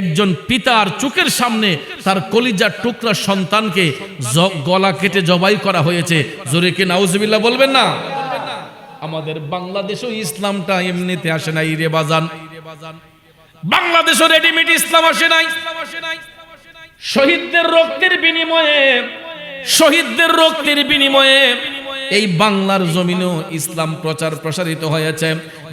একজন পিতার চোখের সামনে তার কলিজার টুকরা সন্তানকে গলা কেটে জবাই করা হয়েছে। জোরে কি নাউজুবিল্লাহ বলবেন না? আমাদের বাংলাদেশও ইসলামটা এমনিতে আসে নাই রে বাজান। বাংলাদেশও রেডিমেড ইসলাম আসে নাই। শহীদদের রক্তের বিনিময়ে এই বাংলার জমিনেও ইসলাম প্রচার প্রসারিত হয়েছে।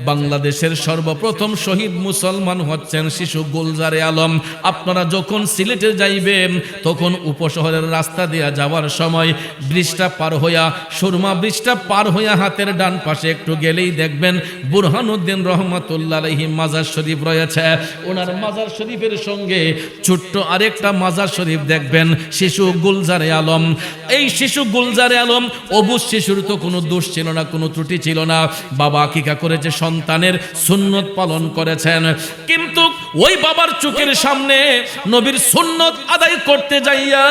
বাংলাদেশের সর্বপ্রথম শহীদ মুসলমান হচ্ছেন শিশু গুলজারে আলম। আপনারা যখন সিলেটে যাইবেন তখন উপশহরের রাস্তা দিয়ে যাওয়ার সময় ব্রিজটা পার হইয়া, সুরমা ব্রিজটা পার হইয়া হাতের ডান পাশে একটু গেলেই দেখবেন বুরহানুদ্দিন রহমাতুল্লাহ আলাইহি মাজার শরীফ রয়েছে। ওনার মাজার শরীফের সঙ্গে ছোট্ট আরেকটা মাজার শরীফ দেখবেন, শিশু গুলজারে আলম। এই শিশু গুলজারে আলম অবুঝ শিশুর তো কোনো দোষ ছিল না, কোনো ত্রুটি ছিল না। বাবা আকিকা করেছে, সন্তানের সুন্নত পালন করেছেন, কিন্তু ওই বাবার চোখের সামনে নবীর সুন্নত আদায় করতে যাইয়া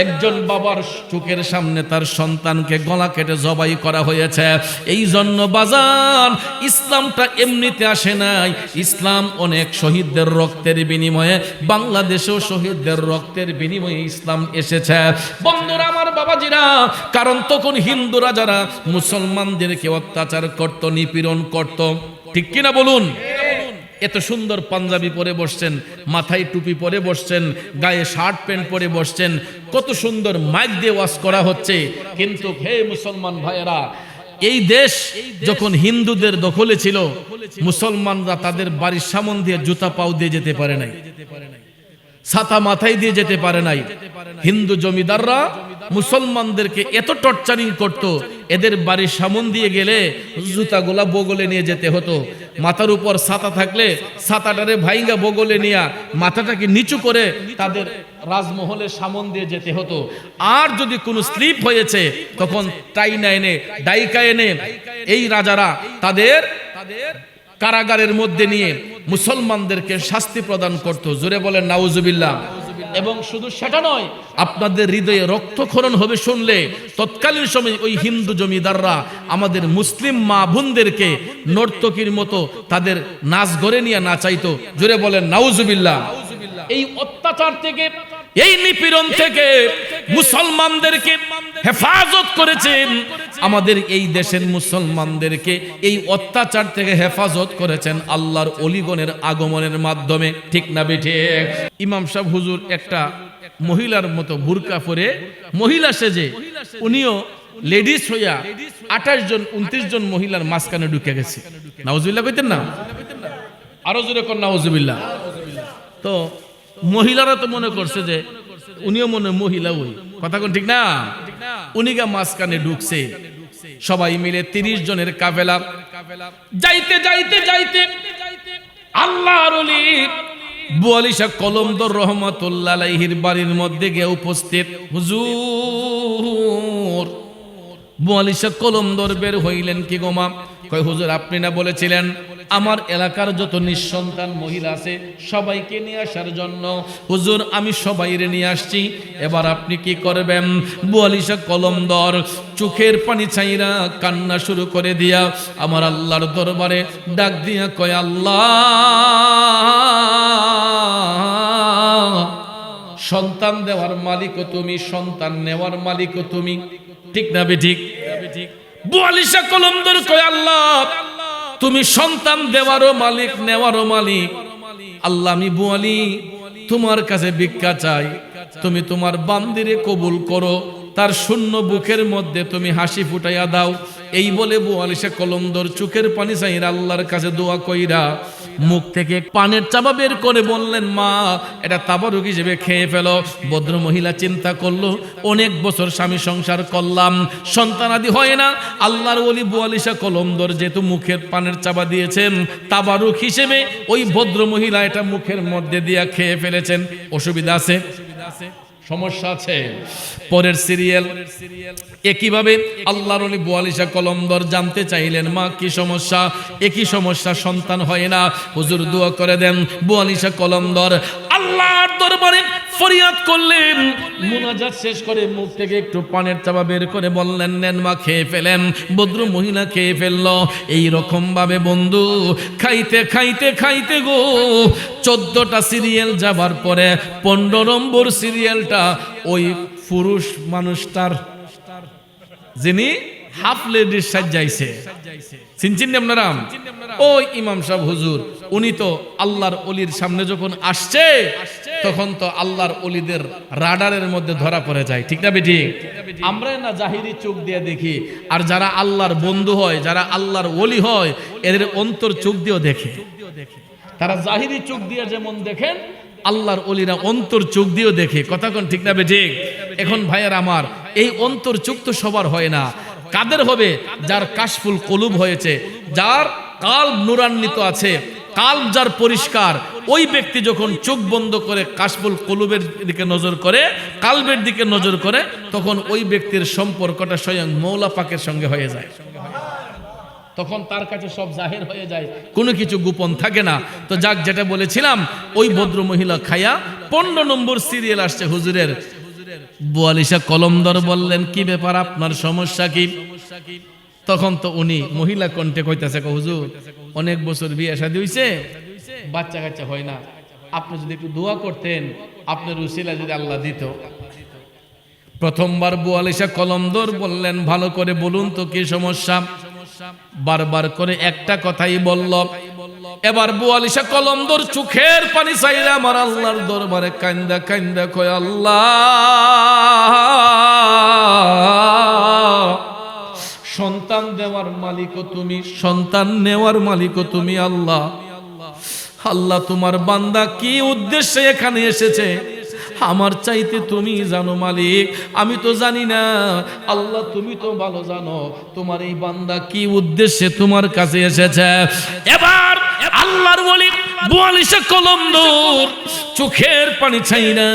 একজন বাবার চোখের সামনে তার সন্তানকে গলা কেটে জবাই করা হয়েছে। এই জন্য বাজান, ইসলামটা এমনিতে আসে নাই। ইসলাম অনেক শহীদদের রক্তের বিনিময়ে, বাংলাদেশেও শহীদদের রক্তের বিনিময়ে ইসলাম এসেছে। বন্ধুরা আমার, বাবাজিরা, কারণ তখন হিন্দুরা যারা মুসলমানদেরকে অত্যাচার করত, নিপীড়ন করত, ঠিক কিনা বলুন? এত সুন্দর পাঞ্জাবি পরে বসছেন, মাথায় টুপি পরে বসছেন, গায়ে শার্ট প্যান্ট পরে বসছেন, কত সুন্দর মাইক দিয়ে ওয়াজ করা হচ্ছে। কিন্তু হে মুসলমান ভাইয়েরা, এই দেশ যখন হিন্দুদের দখলে ছিল, মুসলমানরা তাদের বাড়ির সামন দিয়ে জুতা পাও দিয়ে যেতে পারে নাই, ছাতা মাথায় দিয়ে যেতে পারে নাই। হিন্দু জমিদাররা মুসলমানদেরকে এত টর্চারিং করত, এদের বাড়ির সামন দিয়ে গেলে জুতাগুলা বগলে নিয়ে যেতে হতো। মাথার উপর ছাতা থাকলে ছাতাটারে ভাইঙ্গা বগলে নিয়ে মাথাটাকে নিচু করে তাদের রাজমহলের সামন দিয়ে যেতে হতো। আর যদি কোনো স্লিপ হয়েছে তখন টাইনা এনে, ডাইকা এনে এই রাজারা তাদের কারাগারের মধ্যে নিয়ে মুসলমানদেরকে শাস্তি প্রদান করত। জোরে বলেন নাউজুবিল্লাহ। এবং শুধু সেটা নয়, আপনাদের হৃদয়ে রক্তক্ষরণ হবে শুনলে, তৎকালীন সময় ওই হিন্দু জমিদাররা আমাদের মুসলিম মা বোনদেরকে নর্তকীর মতো তাদের নাচ ঘরে নিয়ে নাচাইতো। জোরে বলেন নাউজুবিল্লাহ। এই অত্যাচার থেকে, এই নিপীড়ন থেকে মুসলমানদেরকে হেফাজত করেছেন। আমাদের এই দেশের মুসলমানদেরকে এই অত্যাচার থেকে হেফাজত করেছেন আল্লাহর ওলিগণের আগমনের মাধ্যমে, ঠিক না বেঠে? ইমাম সাহেব হুজুর একটা মহিলার মতো বুরকা পরে, মহিলা সেজে, উনিও লেডিস হইয়া 28 জন 29 জন মহিলার মাঝখানে ঢুকে গেছে। নাউজুবিল্লাহ কইতেন না? আরো জোরে কর নাউজুবিল্লাহ। তো মহিলারা তো মনে করছে যে উনিও মনে মহিলা, ওই কথা কোন ঠিক না? উনিগা মাঝখানে ঢুকছে, সবাই মিলে 30 জনের কাফেলা। যাইতে যাইতে যাইতে আল্লাহর ওলি বুয়ালি শাহ কলমদর রহমাতুল্লাহ আলাইহির বাড়ির মধ্যে গিয়ে উপস্থিত। হুজুর, বুয়ালি শাহ কলমদর বের হইলেন। কি গোমা? কয় হুজুর, আপনি না বলেছিলেন আমার এলাকার যত নিঃসন্তান মহিলা আছে সবাইকে নিয়ে আসার জন্য? হুজুর, আমি সবাইরে নিয়ে আসছি, এবার আপনি কি করবেন? বুয়ালি শাহ কলমদর চোখের পানি ছাইরা কান্না শুরু করে দিয়া আমার আল্লাহর দরবারে ডাক দিয়া কয়, আল্লাহ, সন্তান দেওয়ার মালিকও তুমি, সন্তান নেওয়ার মালিকও তুমি, ঠিক না বেঠিক? বুয়ালি শাহ কলমদর কয়, আল্লাহ, তুমি সন্তান দেওয়ারও মালিক, নেওয়ারও মালিক। আল্লাহ, আমি বুয়ালি তোমার কাছে ভিক্ষা চাই, তুমি তোমার বান্দিরে কবুল করো, তার শূন্য বুকের মধ্যে তুমি হাসি ফুটাইয়া দাও। এই বলে বুয়ালি শাহ কলমদর চোখের পানি চাইরা আল্লাহর কাছে দোয়া কইরা মুখ থেকে পানের চাবা বের করে বললেন, মা, এটা তাবারুক হিসেবে খেয়ে ফেলো। ভদ্র মহিলা চিন্তা করলো, অনেক বছর স্বামী সংসার করলাম, সন্তানাদি হয় না। আল্লাহর ওলি বুয়ালি শাহ কলমদর যেহেতু মুখের পানের চাবা দিয়েছেন, তাবারুক হিসেবে ওই ভদ্র মহিলা এটা মুখের মধ্যে দিয়া খেয়ে ফেলেছেন। অসুবিধা আছে? সমস্যা আছে? পরের সিরিয়াল। একইভাবে আল্লাহর ওলি বুয়ালি শাহ কলমদর জানতে চাইলেন, মা, কি সমস্যা? একই সমস্যা, সন্তান হয় না। হুজুর দোয়া করে দেন। বুয়ালি শাহ কলমদর আল্লাহর দরবারে ফরিয়াদ করলেন। মুনাজাত শেষ করে মুখ থেকে একটু পানের চাপা বের করে বললেন, নেন মা, খেয়ে ফেলেন। ভদ্র মহিলা খেয়ে ফেললো। এই রকম ভাবে বন্ধু খাইতে খাইতে খাইতে গো 14টা সিরিয়াল যাবার পরে 15 নম্বর সিরিয়ালটা ওই পুরুষ মানুষটার, যিনি হাফ লেডিস সাজাইছে, চিনছেন আপনারা? ওই ইমাম সাহেব হুজুর, উনি তো আল্লাহর ওলির সামনে যখন আসছে তখন তো আল্লাহর ওলিদের রাডারের মধ্যে ধরা পড়ে যায়, ঠিক না বেটি? আমরা না জাহিরি চোখ দিয়ে দেখি, আর যারা আল্লাহর বন্ধু হয়, যারা আল্লাহর ওলি হয়, এদের অন্তর চোখ দিয়েও দেখে। তারা জাহিরি চোখ দিয়ে যেমন দেখেন, আল্লাহর ওলিরা অন্তর চোখ দিয়েও দেখে। কথা কোন ঠিক না বেটি? এখন ভাইয়ার আমার, এই অন্তর চোখ তো সবার হয় না। কাদের হবে? যার কাশফুল কলুব হয়েছে, যার কাল্ব নূরান্বিত আছে, কাল্ব যার পরিষ্কার, ওই ব্যক্তি যখন চোখ বন্ধ করে কাশফুল কলুবের দিকে নজর করে, কাল্বের দিকে নজর করে, তখন ওই ব্যক্তির সম্পর্কটা স্বয়ং মৌলা পাকের সঙ্গে হয়ে যায়। তখন তার কাছে সব জাহির হয়ে যায়, কোনো কিছু গোপন থাকে না। তো যাক, যেটা বলেছিলাম, ওই ভদ্র মহিলা খায়া 15 নম্বর সিরিয়াল আসছে হুজুরের। বুয়ালিশা কলমদর বললেন, কি ব্যাপার, আপনার সমস্যা কি? তখন তো উনি মহিলা কণ্ঠে কইতাছে, হুজুর অনেক বছর বিয়ে শাদী হইছে, বাচ্চা কাচ্চা হয় না, আপনি যদি একটু দোয়া করতেন, আপনার উসিলা যদি আল্লাহ দিত। প্রথমবার বুয়ালিশা কলমদর বললেন, ভালো করে বলুন তো কি সমস্যা। বারবার করে একটা কথাই বলল। এবার বুয়ালিশা কলমদর চোখের পানি চাইলে আমার আল্লাহর দরবারে কান্দা কান্দা কয়, আল্লাহ, সন্তান দেওয়ার মালিকও তুমি, সন্তান নেওয়ার মালিকও তুমি। আল্লাহ, আল্লাহ, তোমার বান্দা কি উদ্দেশ্যে এখানে এসেছে আমার চাইতে তুমি জানো মালিক, আমি তো জানি না। আল্লাহ, তুমি তো ভালো জানো তোমার এই বান্দা কি উদ্দেশ্যে তোমার কাছে এসেছে। এবার আল্লাহর ওলি বুয়ালিশা কলমদর চোখের পানি ছাইনা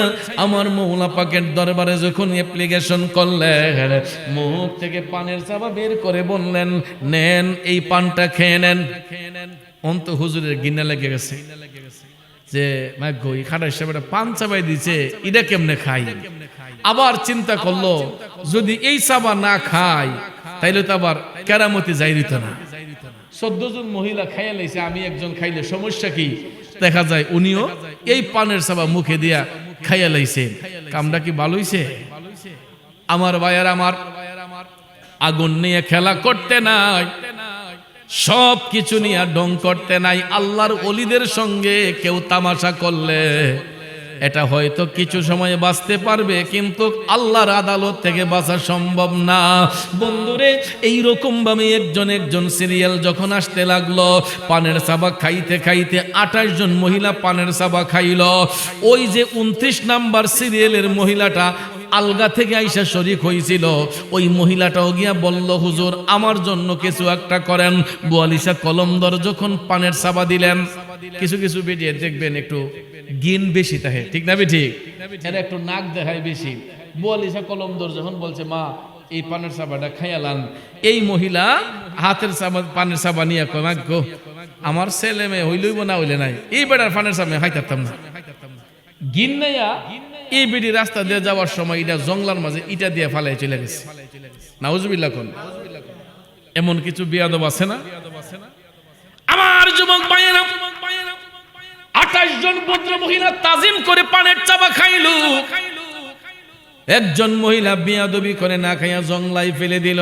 আমার মৌলা পাকের দরবারে যখন অ্যাপ্লিকেশন করলেন, মুখ থেকে পানের চাপা বের করে বললেন, নেন, এই পানটা খেয়ে নেন। অন্ত হুজুরের গিন্না লেগে গেছে যে মাগই খাটা হিসাবে পান চাবাই দিছে, এটা কেমনে খাই। আবার চিন্তা করলো, যদি এই চাবা না খাই তাইলে তো আবার কেরামতি যাই দিত না। 14 জন মহিলা খাইয়া লাইছে, আমি একজন খাইলে সমস্যা কি? দেখা যায় উনিও এই পানের চাবা মুখে দিয়া খাইয়া লাইছে। কামটা কি ভালো হইছে? আমার ভাইয়ার আমার, আগুন নিয়ে খেলা করতে নাই, সব কিছু নিয়ে ডং করতে নাই। আল্লাহর ওলিদের সঙ্গে কেউ তামাশা করলে এটা হয়তো কিছু সময় বাঁচতে পারবে, কিন্তু আল্লাহর আদালত থেকে বাঁচা সম্ভব না। বন্ধুরে, এইরকম ভাবে একজন সিরিয়াল যখন আসতে লাগলো, পানের চাবা খাইতে খাইতে 28 জন মহিলা পানের চাবা খাইল। ওই যে 29 নাম্বার সিরিয়ালের মহিলাটা আলগা থেকে আইসা শরীক হয়েছিল, ওই মহিলাটাও গিয়া বলল, হুজুর আমার জন্য কিছু একটা করেন। বুয়ালিশা কলমদর যখন পানের চাবা দিলেন, কিছু কিছু বেরিয়ে দেখবেন একটু গিন বেশি থাকে, ঠিক না বেঠি? এরা একটু নাক দেখায় বেশি। বুয়ালিশা কলমদর যখন বলছে, মা এই পানের চাবাটা খাইয়ালান, এই মহিলা হাতের চাবা পানের চাবা নিয়ে কয়, মা গো, আমার ছেলে মেয়ে হইলইব না হইলে নাই, এই বেটার পানের চাবা খাইতাম না। গিন নাইয়া এই বেটি রাস্তা দিয়ে যাওয়ার সময় এটা জঙ্গলার মাঝে ইটা দিয়ে ফালাই চলে গেছে। নাউজুবিল্লাহ কোন এমন কিছু বিয়াদব আছে না? আমার যুবক ভাইয়েরা, 28 জন ভদ্র মহিলা তাজিম করে পানের চাবা খাইল। একজন মহিলা বিয়াদবি করে না খাইয়া জঙ্গলাই ফেলে দিল।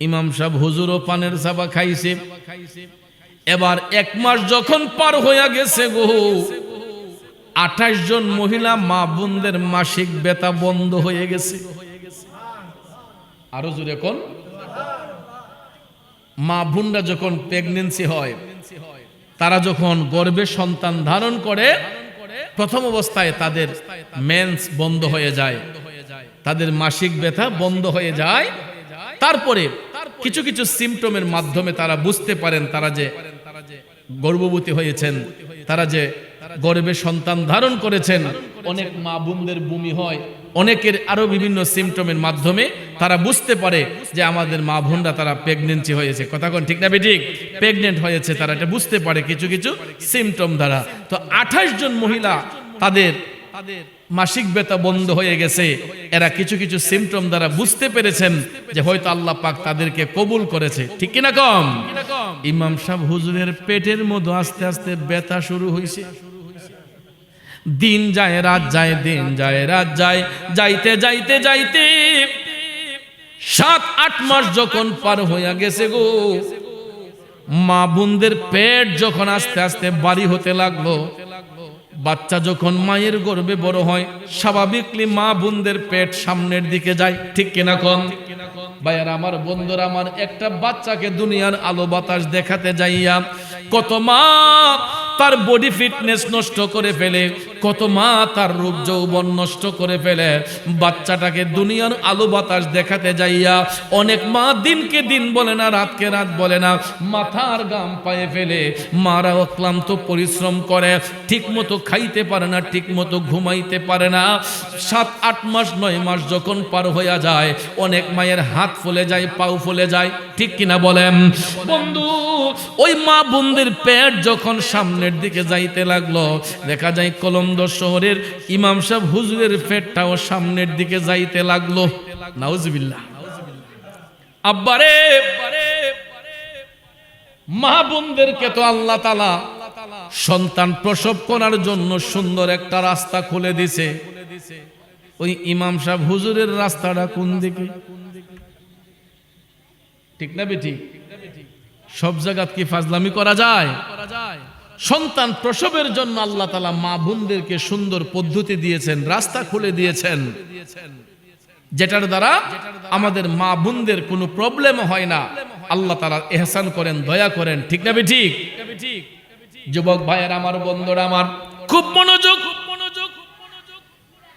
ইমাম সাহেব হুজুরও পানের চাবা খাইছে। এবার 1 মাস যখন পার হইয়া গেছে গো, 28 জন মহিলা মা বোনদের মাসিক ব্যথা বন্ধ হয়ে গেছে। আরো জোরে কোন, মা বোনরা যখন প্রেগন্যান্সি হয়, তারা যখন গর্ভে সন্তান ধারণ করে, প্রথম অবস্থায় তাদের মেন্স বন্ধ হয়ে যায়, তাদের মাসিক ব্যথা বন্ধ হয়ে যায়। তারপরে কিছু কিছু সিমটমের মাধ্যমে তারা বুঝতে পারেন তারা যে গর্ভবতী হয়েছেন, তারা যে গর্ভে সন্তান ধারণ করেছেন। অনেক মা বোনদের বমি হয়, অনেকের আরো বিভিন্ন সিমটমের মাধ্যমে তারা বুঝতে পারে যে আমাদের মা বোনরা তারা প্রেগনেন্সি হয়েছে, কথা কোন ঠিক না বেঠিক, প্রেগনেন্ট হয়েছে, তারা এটা বুঝতে পারে কিছু কিছু সিমটম দ্বারা। তো 28 জন মহিলা তাদের মাসিক ব্যথা বন্ধ হয়ে গেছে, এরা কিছু কিছু সিমটম দ্বারা বুঝতে পেরেছেন যে হয়তো আল্লাহ পাক তাদেরকে কবুল করেছে, ঠিক কিনা কম? ইমাম সাহেব হুজুরের পেটের মধ্যে আস্তে আস্তে ব্যথা শুরু হয়েছে। দিন যায় রাত যায়, দিন যায় রাত যায়, যাইতে যাইতে যাইতে 7-8 মাস যখন পার হইয়া গেছে গো, মা বোনদের পেট যখন আস্তে আস্তে বাড়ি হতে লাগলো, বাচ্চা যখন মায়ের গর্ভে বড় হয়, স্বাভাবিকলি মা বোনদের পেট সামনের দিকে যায়, ঠিক কিনা কোন? ভাইয়ার আমার, বন্ধুরা আমার, একটা বাচ্চাকে দুনিয়ার আলো বাতাস দেখাতে যাইয়া কত মা তার বডি ফিটনেস নষ্ট করে ফেলে, কত মা তার রূপ যৌবন নষ্ট করে ফেলে। বাচ্চাটাকে দুনিয়ার আলো বাতাস দেখাতে যাইয়া অনেক মা দিনকে দিন বলে না, রাতকে রাত বলে না, মাথার গাম পায়ে ফেলে। মারা অক্লান্ত পরিশ্রম করে, ঠিক মতো খাইতে পারে না, ঠিক মতো ঘুমাইতে পারে না। 7-8 মাস 9 মাস যখন পার হইয়া যায়, অনেক মায়ের হাত ফুলে যায়, পাও ফুলে যায়, ঠিক কিনা বলেন বন্ধু? ওই মা বোনদের পেট যখন সামনের দিকে যাইতে লাগলো, দেখা যায় কলমদর শহরের ইমাম সাহেব হুজুরের পেটটাও সামনের দিকে যাইতে লাগলো। নাউজুবিল্লাহ। আব্বারে, মা বোনদেরকে তো আল্লাহ তাআলা সন্তান প্রসব করার জন্য সুন্দর একটা রাস্তা খুলে দিছে। ওই ইমাম সাহেব হুজুরের রাস্তাটা কোন দিকে? ঠিক না বেঠিক? সব জায়গা কি ফাজলামি করা যায়? সন্তান প্রসবের জন্য আল্লাহ তাআলা মা বোনদেরকে সুন্দর পদ্ধতি দিয়েছেন, রাস্তা খুলে দিয়েছেন, যেটার দ্বারা আমাদের মা বোনদের কোনো প্রবলেম হয় না। আল্লাহ তাআলা ইহসান করেন, দয়া করেন, ঠিক না বেঠিক? যুবক ভাইয়ের আমার, বন্ধুরা আমার, খুব মনোযোগ।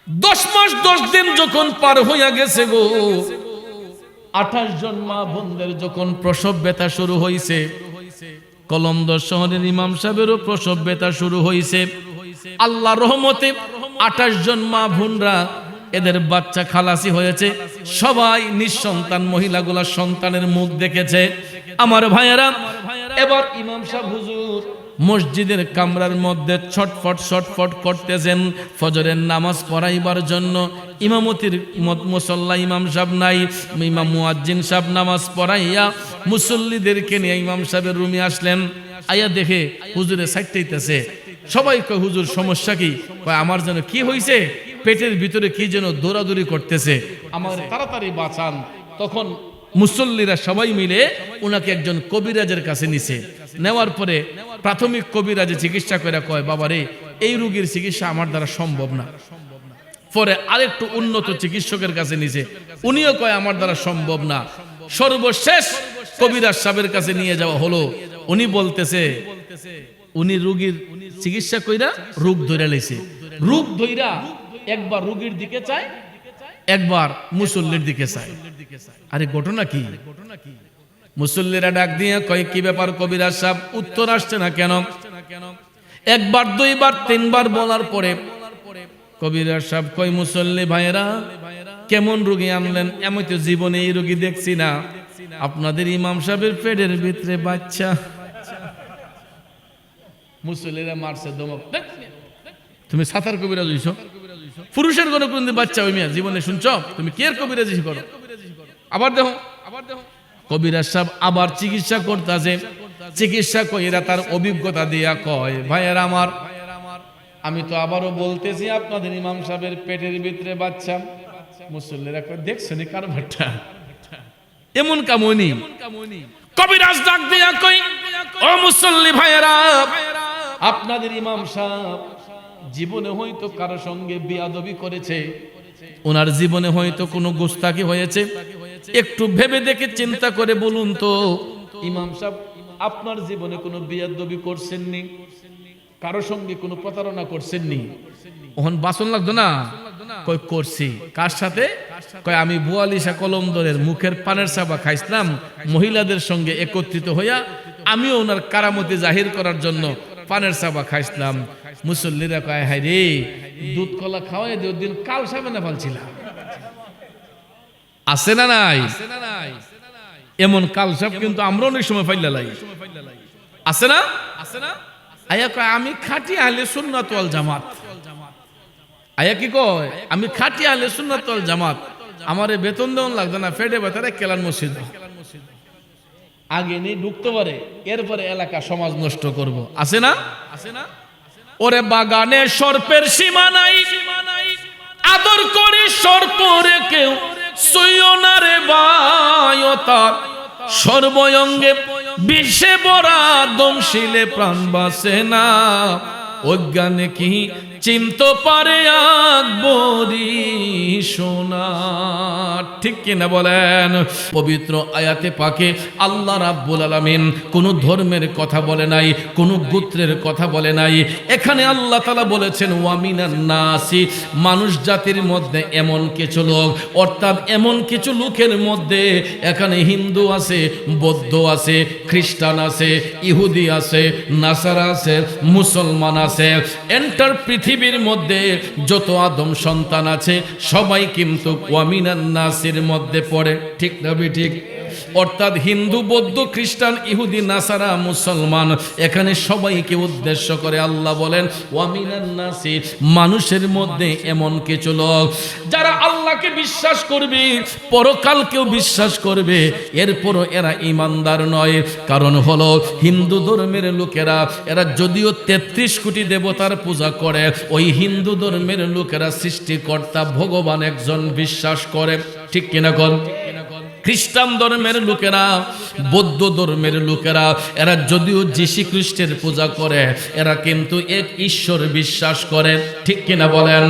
10 মাস 10 দিন যখন পার হইয়া গেছে গো, 28 জন মা বোনদের যখন প্রসব ব্যথা শুরু হইছে, কলমদর শহরের ইমাম সাহেবেরও প্রসব ব্যথা শুরু হইছে। আল্লাহর রহমতে 28 জন মা বোনরা এদের বাচ্চা খালাসি হয়েছে। সবাই নিঃসন্তান মহিলাগুলা সন্তানের মুখ দেখেছে। আমার ভাইয়েরা, এবার ইমাম সাহেব হুজুর মসজিদের কামরার মধ্যে ছটফট করতেছেন ফজরের নামাজ পড়াইবার জন্য। ইমামতির মুসল্লা ইমাম সাহেব নাই, ইমাম মুয়াজ্জিন সাহেব নামাজ পড়াইয়া মুসল্লিদেরকে নিয়ে ইমাম সাহেবের রুমে আসলেন। আয়া দেখে হুজুরে সাইটটাইতেছে। সবাই কয়, হুজুর সমস্যা কি? কয়, আমার যেন কি হইছে, পেটের ভিতরে কি যেন দৌড়াদৌড়ি করতেছে, আমার তাড়াতাড়ি বাঁচান। তখন মুসল্লিরা সবাই মিলে উনাকে একজন কবিরাজের কাছে নিছে। নেওয়ার পরে প্রাথমিক কবিরাজে চিকিৎসা করে কয়, বাবা রে, এই রোগীর চিকিৎসা আমার দ্বারা সম্ভব না। পরে আরেকটু উন্নত চিকিৎসকের কাছে নিছে, উনিও কয় আমার দ্বারা সম্ভব না। সর্বশেষ কবিরাজ সাহেবের কাছে নিয়ে যাওয়া হলো। উনি বলতেছে, উনি রোগীর চিকিৎসা কইরা রোগ ধরে লাইছে। রোগ ধইরা একবার রোগীর দিকে চায়, একবার মুসল্লির দিকে চায়। আরে ঘটনা কি? মুসল্লিরা ডাক দিয়ে কয়, কি ব্যাপার কবিরাজ সাহেব, উত্তর আসছে না কেন? একবার, দুইবার, তিনবার বলার পরে কবিরাজ সাহেব কয়, মুসল্লি ভাইয়েরা, কেমন রোগী আনলেন? আমি তো জীবনে এই রোগী দেখছি না। আপনাদের ইমাম সাহেবের পেটের ভিতরে বাচ্চা। মুসল্লিরা মারছে দমক, তুমি সাতার কবিরাজ হইছো? পুরুষের কোনো কোন বাচ্চা ওই মিয়া জীবনে শুনছ? তুমি কে কবিরাজি করো? আবার দেখো, কবিরাজ সাহেব আবার চিকিৎসা করতেছে। চিকিৎসা কইরা তার অভিজ্ঞতা দিয়া কয়, ভাইয়ের আমার, আমি তো আবারও বলতেছি আপনাদের ইমাম সাহেবের পেটের ভিতরে বাচ্চা। মুসল্লিরা কয়, দেখছেন কারবারটা, এমন কামনি। কবিরাজ ডাক দিয়া কই, ও মুসল্লি ভাইয়েরা, আপনাদের ইমাম সাহেব জীবনে হয়তো কারো সঙ্গে বিয়াদবি করেছে, ওনার জীবনে হয়তো কোনো গোস্তাকি হয়েছে। একটু ভেবে দেখে চিন্তা করে বলুন তো, ইমাম সাহেব আপনার জীবনে কোনো বিয়াদবি করছেননি? কারো সঙ্গে কোনো প্রতারণা করছেননি? ওহন বাসন লাগতো না? কই করছি। কার সাথে? কয়, আমি বুয়ালিশা কলমদরের মুখের পানের সাবা খাইছিলাম মহিলাদের সঙ্গে একত্রিত হইয়া, আমিও ওনার কারামতি জাহির করার জন্য পানের সাবা খাইছিলাম। মুসল্লিরা কয়, হায় রে, দুধ কলা খাওয়াই দিয়ে দিন কাল সাবানে ফালছিলাম। আছে না নাই? এমন কালসাপ কিন্তু আমরা অনেক সময় ফাইলা লাই, আছে না? আয়া কয় আমি খাঁটি আহলে সুন্নাত ওয়াল জামাত। আয়া কি কয়? আমি খাঁটি আহলে সুন্নাত ওয়াল জামাত, আমারে বেতন দেওয়ান লাগবে না, ফেডে বেতারে কেলান মসজিদ আগে নেই ঢুকতে পারে, এরপরে এলাকা সমাজ নষ্ট করব। আছে না? ওরে বাগানে সর্পের সীমা নাই, আদর করে সর্পরে কেউ সইও না রে বায়তা, সর্বঙ্গে বিষে ভরা দমশিলে প্রাণ বাসে না, অজ্ঞানে কি চিনতে পারে আকবরী সোনা। ঠিক কিনা বলেন? পবিত্র আয়াতে পাকে আল্লাহ রাব্বুল আলামিন কোন ধর্মের কথা বলে নাই, কোন গোত্রের কথা বলে নাই। এখানে আল্লাহ তাআলা বলেছেন ওয়ামিনান নাসি, মানুষ জাতির মধ্যে এমন কিছু লোক, অর্থাৎ এমন কিছু লোকের মধ্যে এখানে হিন্দু আছে, বৌদ্ধ আছে, খ্রিস্টান আছে, ইহুদি আছে, নাসারা আছে, মুসলমান আছে, এন্টার পৃথিবীর মধ্যে যত আদম সন্তান আছে সবাই কিন্তু ওয়ামিনান নাসির মধ্যে পড়ে। ঠিক না ঠিক? অর্থাৎ হিন্দু, বৌদ্ধ, খ্রিস্টান, ইহুদি, নাসারা, মুসলমান, এখানে সবাইকে উদ্দেশ্য করে আল্লাহ বলেন ওয়ামিনান নাসি, মানুষের মধ্যে এমন কিছু লোক যারা আল্লাহকে বিশ্বাস করবে, পরকালকেও বিশ্বাস করবে, এরপরও এরা ইমানদার নয়। কারণ হলো হিন্দু ধর্মের লোকেরা, এরা যদিও 33 কোটি দেবতার পূজা করে, ওই হিন্দু ধর্মের লোকেরা সৃষ্টিকর্তা ভগবান একজন বিশ্বাস করে। ঠিক কিনা কোন? খ্রিস্টান ধর্মের লোকেরা, বৌদ্ধ ধর্মের লোকেরা, এরা যদিও যীশু খ্রিস্টের পূজা করে, এরা কিন্তু এক ঈশ্বর বিশ্বাস করে। ঠিক কিনা বলেন?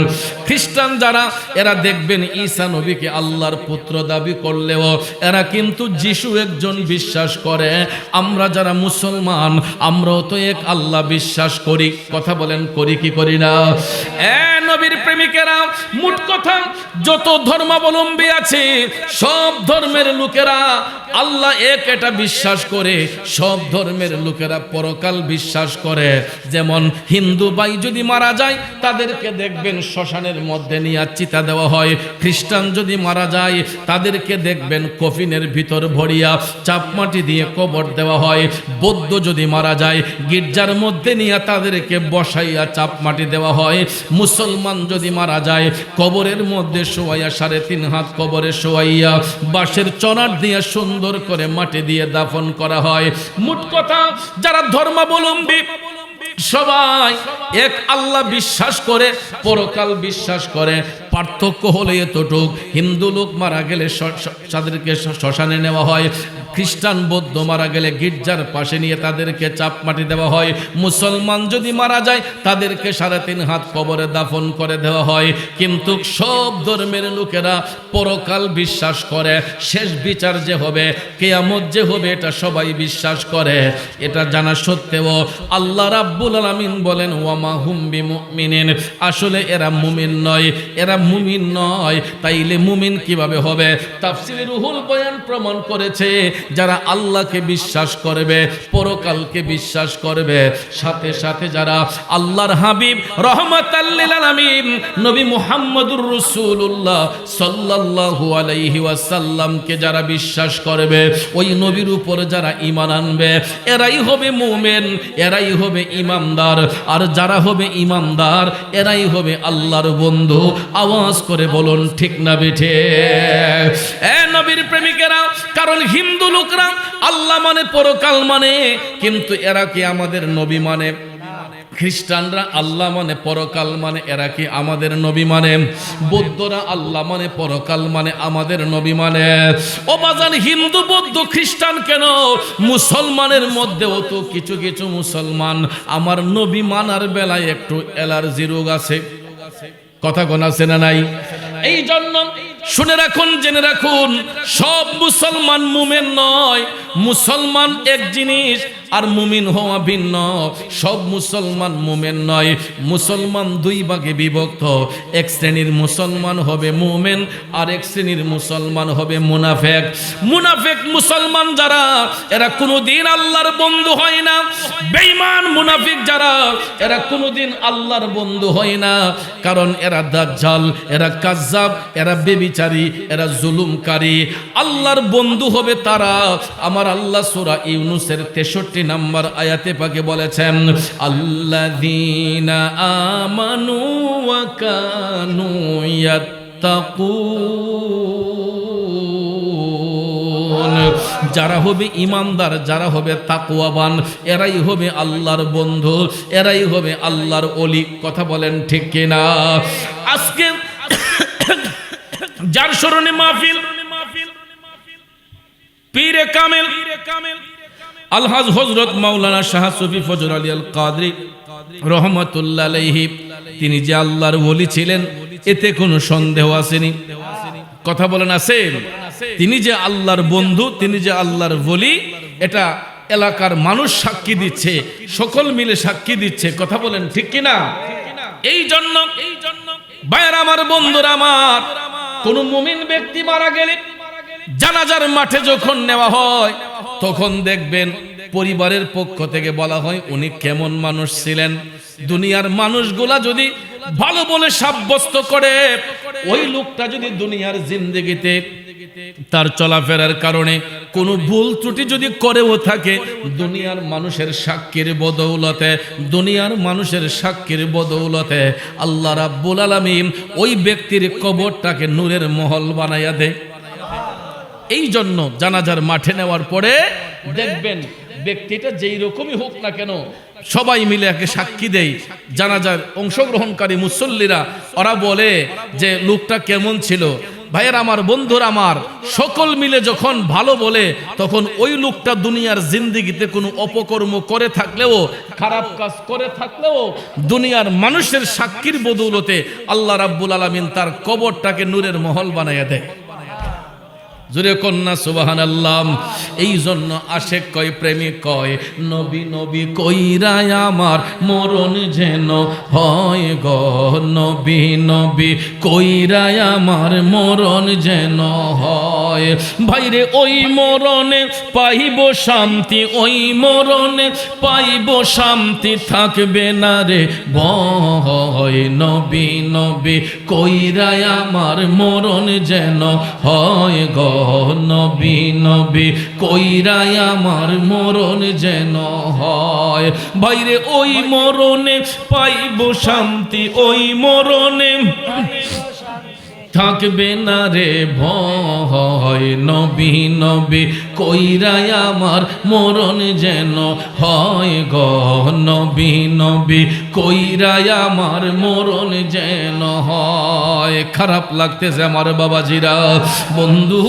খ্রিস্টান যারা, এরা দেখবেন ঈসা নবীকে আল্লাহর পুত্র দাবি করলেও এরা কিন্তু যীশু একজন বিশ্বাস করে। আমরা যারা মুসলমান, আমরাও তো এক আল্লাহ বিশ্বাস করি। কথা বলেন, করি কি করি না? নবীর প্রেমিকেরা, মোট কথা যত ধর্মাবলম্বী আছে সব ধর্মের লোকেরা আল্লাহ এক এটা বিশ্বাস করে, সব ধর্মের লোকেরা পরকাল বিশ্বাস করে। যেমন হিন্দু ভাই যদি মারা যায় তাদেরকে দেখবেন শ্মশানের মধ্যে নিয়ে চিতা দেওয়া হয়, খ্রিস্টান যদি মারা যায় তাদেরকে দেখবেন কফিনের ভিতর ভরিয়া চাপমাটি দিয়ে কবর দেওয়া হয়, বৌদ্ধ যদি মারা যায় গির্জার মধ্যে নিয়ে তাদেরকে বসাইয়া চাপমাটি দেওয়া হয়, মুসলমান যদি মারা যায় কবরের মধ্যে শোয়াইয়া 3.5 হাত কবরে শোয়াইয়া বাঁশের চনার দিয়ে সুন্দর করে মাটি দিয়ে দাফন করা হয়। মোট কথা যারা ধর্মাবলম্বী সবাই এক আল্লাহ বিশ্বাস করে, পরকাল বিশ্বাস করে। পার্থক্য হলো এতটুক, হিন্দু লোক মারা গেলে তাদেরকে শ্মশানে নেওয়া হয়, খ্রিস্টান বৌদ্ধ মারা গেলে গির্জার পাশে নিয়ে তাদেরকে চাপমাটি দেওয়া হয়, মুসলমান যদি মারা যায় তাদেরকে 3.5 হাত কবরে দাফন করে দেওয়া হয়। কিন্তু সব ধর্মের লোকেরা পরকাল বিশ্বাস করে, শেষ বিচার যে হবে, কিয়ামত যে হবে, এটা সবাই বিশ্বাস করে। এটা জানা সত্ত্বেও আল্লাহ রাব্বুল আলামিন বলেন ওয়ামা হুম বিমুমিনিন, আসলে এরা মুমিন নয়, এরা মুমিন নয়। তাইলে মুমিন কিভাবে হবে? তাফসীরে রুহুল বয়ান প্রমাণ করেছে যারা আল্লাহকে বিশ্বাস করবে, পরকালকে বিশ্বাস করবে, সাথে সাথে যারা আল্লাহর হাবিব রহমাতাল লিল আলামিন নবী মুহাম্মদুর রাসূলুল্লাহ সাল্লাল্লাহু আলাইহি ওয়াসাল্লামকে যারা বিশ্বাস করবে, ওই নবীর উপর যারা ঈমান আনবে, এরাই হবে মুমিন, এরাই হবে ইমানদার। আর যারা হবে ইমানদার এরাই হবে আল্লাহর বন্ধু। আওয়াজ করে বলুন ঠিক না বেঠে? নবীর প্রেমিকেরা, কারণ হিন্দু লোকরা আল্লাহ মানে, পরকাল মানে, কিন্তু এরা কি আমাদের নবী মানে? খ্রিস্টানরা আল্লাহ মানে, পরকাল মানে, এরা কি আমাদের নবী মানে? বৌদ্ধরা আল্লাহ মানে, পরকাল মানে, আমাদের নবী মানে? ও বাজান, হিন্দু বৌদ্ধ খ্রিস্টান কেন, মুসলমানের মধ্যেও তো কিছু কিছু মুসলমান আমার নবী মানার বেলায় একটু অ্যালার্জি রোগ আছে। কথা কোন আছে না নাই? এই জন্য শুনে রাখুন, জেনে রাখুন, সব মুসলমান মুমিন নয়। মুসলমান এক জিনিস আর মুমিন হওয়া ভিন্ন। সব মুসলমান মুমিন নয়, মুসলমান দুই ভাগে বিভক্ত। এক শ্রেণীর মুসলমান হবে মুমিন, আর এক শ্রেণীর মুসলমান হবে মুনাফিক। মুনাফিক মুসলমান যারা, এরা কোনোদিন আল্লাহর বন্ধু হয় না। বেঈমান মুনাফিক যারা, এরা কোনোদিন আল্লাহর বন্ধু হয় না, কারণ এরা দাজ্জাল, এরা কাজ্জাব, এরা বেবিচারী, এরা জুলুমকারী। আল্লাহর বন্ধু হবে তারা। আমার আল্লাহ সূরা ইউনূসের 63 নম্বর আয়াতে পাকে বলেছেন, আল্লাযীনা আমানু ওয়া কানু ইয়াত্তাকুন। যারা হবে ইমানদার, যারা হবে তাকওয়াবান, এরাই হবে আল্লাহর বন্ধু, এরাই হবে আল্লাহর ওলি। কথা বলেন ঠিক কিনা? আজকে যার স্মরণে মাহফিল, পীরে কামেল আলহাজ হযরত মাওলানা শাহ সুফি ফজল আলী আল কাদরি রহমাতুল্লাহ আলাইহি, তিনি যে আল্লাহর ওলি ছিলেন এতে কোনো সন্দেহ আসেনি। কথা বলেন আছে? তিনি যে আল্লাহর বন্ধু, তিনি যে আল্লাহর ওলি, এটা এলাকার মানুষ সাক্ষী দিচ্ছে, সকল মিলে সাক্ষী দিচ্ছে। কথা বলেন ঠিক কিনা? এই জন্য ভাইয়েরা আমার, বন্ধুরা আমার, কোন মুমিন ব্যক্তি মারা গেলে জানাজার মাঠে যখন নেওয়া হয়, তখন দেখবেন পরিবারের পক্ষ থেকে বলা হয় উনি কেমন মানুষ ছিলেন। দুনিয়ার মানুষগুলা যদি ভালো বলে সাব্যস্ত করে, ওই লোকটা যদি দুনিয়ার জিন্দেগিতে তার চলাফেরার কারণে কোনো ভুল ত্রুটি যদি করেও থাকে, দুনিয়ার মানুষের সাক্ষীর বদৌলতে, দুনিয়ার মানুষের সাক্ষীর বদৌলতে আল্লাহ রাব্বুল আলামিন ওই ব্যক্তির কবরটাকে নূরের মহল বানাইয়া দেয়। এই জন্য জানাজার মাঠে নেওয়ার পরে দেখবেন ব্যক্তিটা যেই রকমই হোক না কেন, সবাই মিলে একে সাক্ষী দেয়। জানাজার অংশগ্রহণকারী মুসল্লিরা ওরা বলে যে লোকটা কেমন ছিল। ভাইয়ের আমার, বন্ধুর আমার, সকল মিলে যখন ভালো বলে, তখন ওই লোকটা দুনিয়ার জিন্দেগিতে কোনো অপকর্ম করে থাকলেও, খারাপ কাজ করে থাকলেও, দুনিয়ার মানুষের সাক্ষীর বদৌলতে আল্লাহ রাব্বুল আলামিন তার কবরটাকে নূরের মহল বানাইয়া দেয়। জোরে কন্যা সুবহানাল্লাহ। এই জন্য আশেক কয়, প্রেমিক কয়, নবী নবী কইরা আমার মরণ যেন হয় গো, নবী নবী কইরা আমার মরণ যেন হয়। ভাইরে ওই মরণে পাইব শান্তি, ওই মরণে পাইব শান্তি, থাকবে না রে ভয়। নবী নবী কইরা আমার মরণ যেন হয় গো, নবী নবী কইরা আমার মরণ যেন হয়। বাইরে ওই মরণে পাইব শান্তি, ওই মরণে থাকবে না রে ভয়। নবী নবী কইরা আমার মরণ যেন হয় গো, নবী নবী কইরা আমার মরণ যেন হয়। খারাপ লাগতেছে আমার বাবাজিরা, বন্ধু,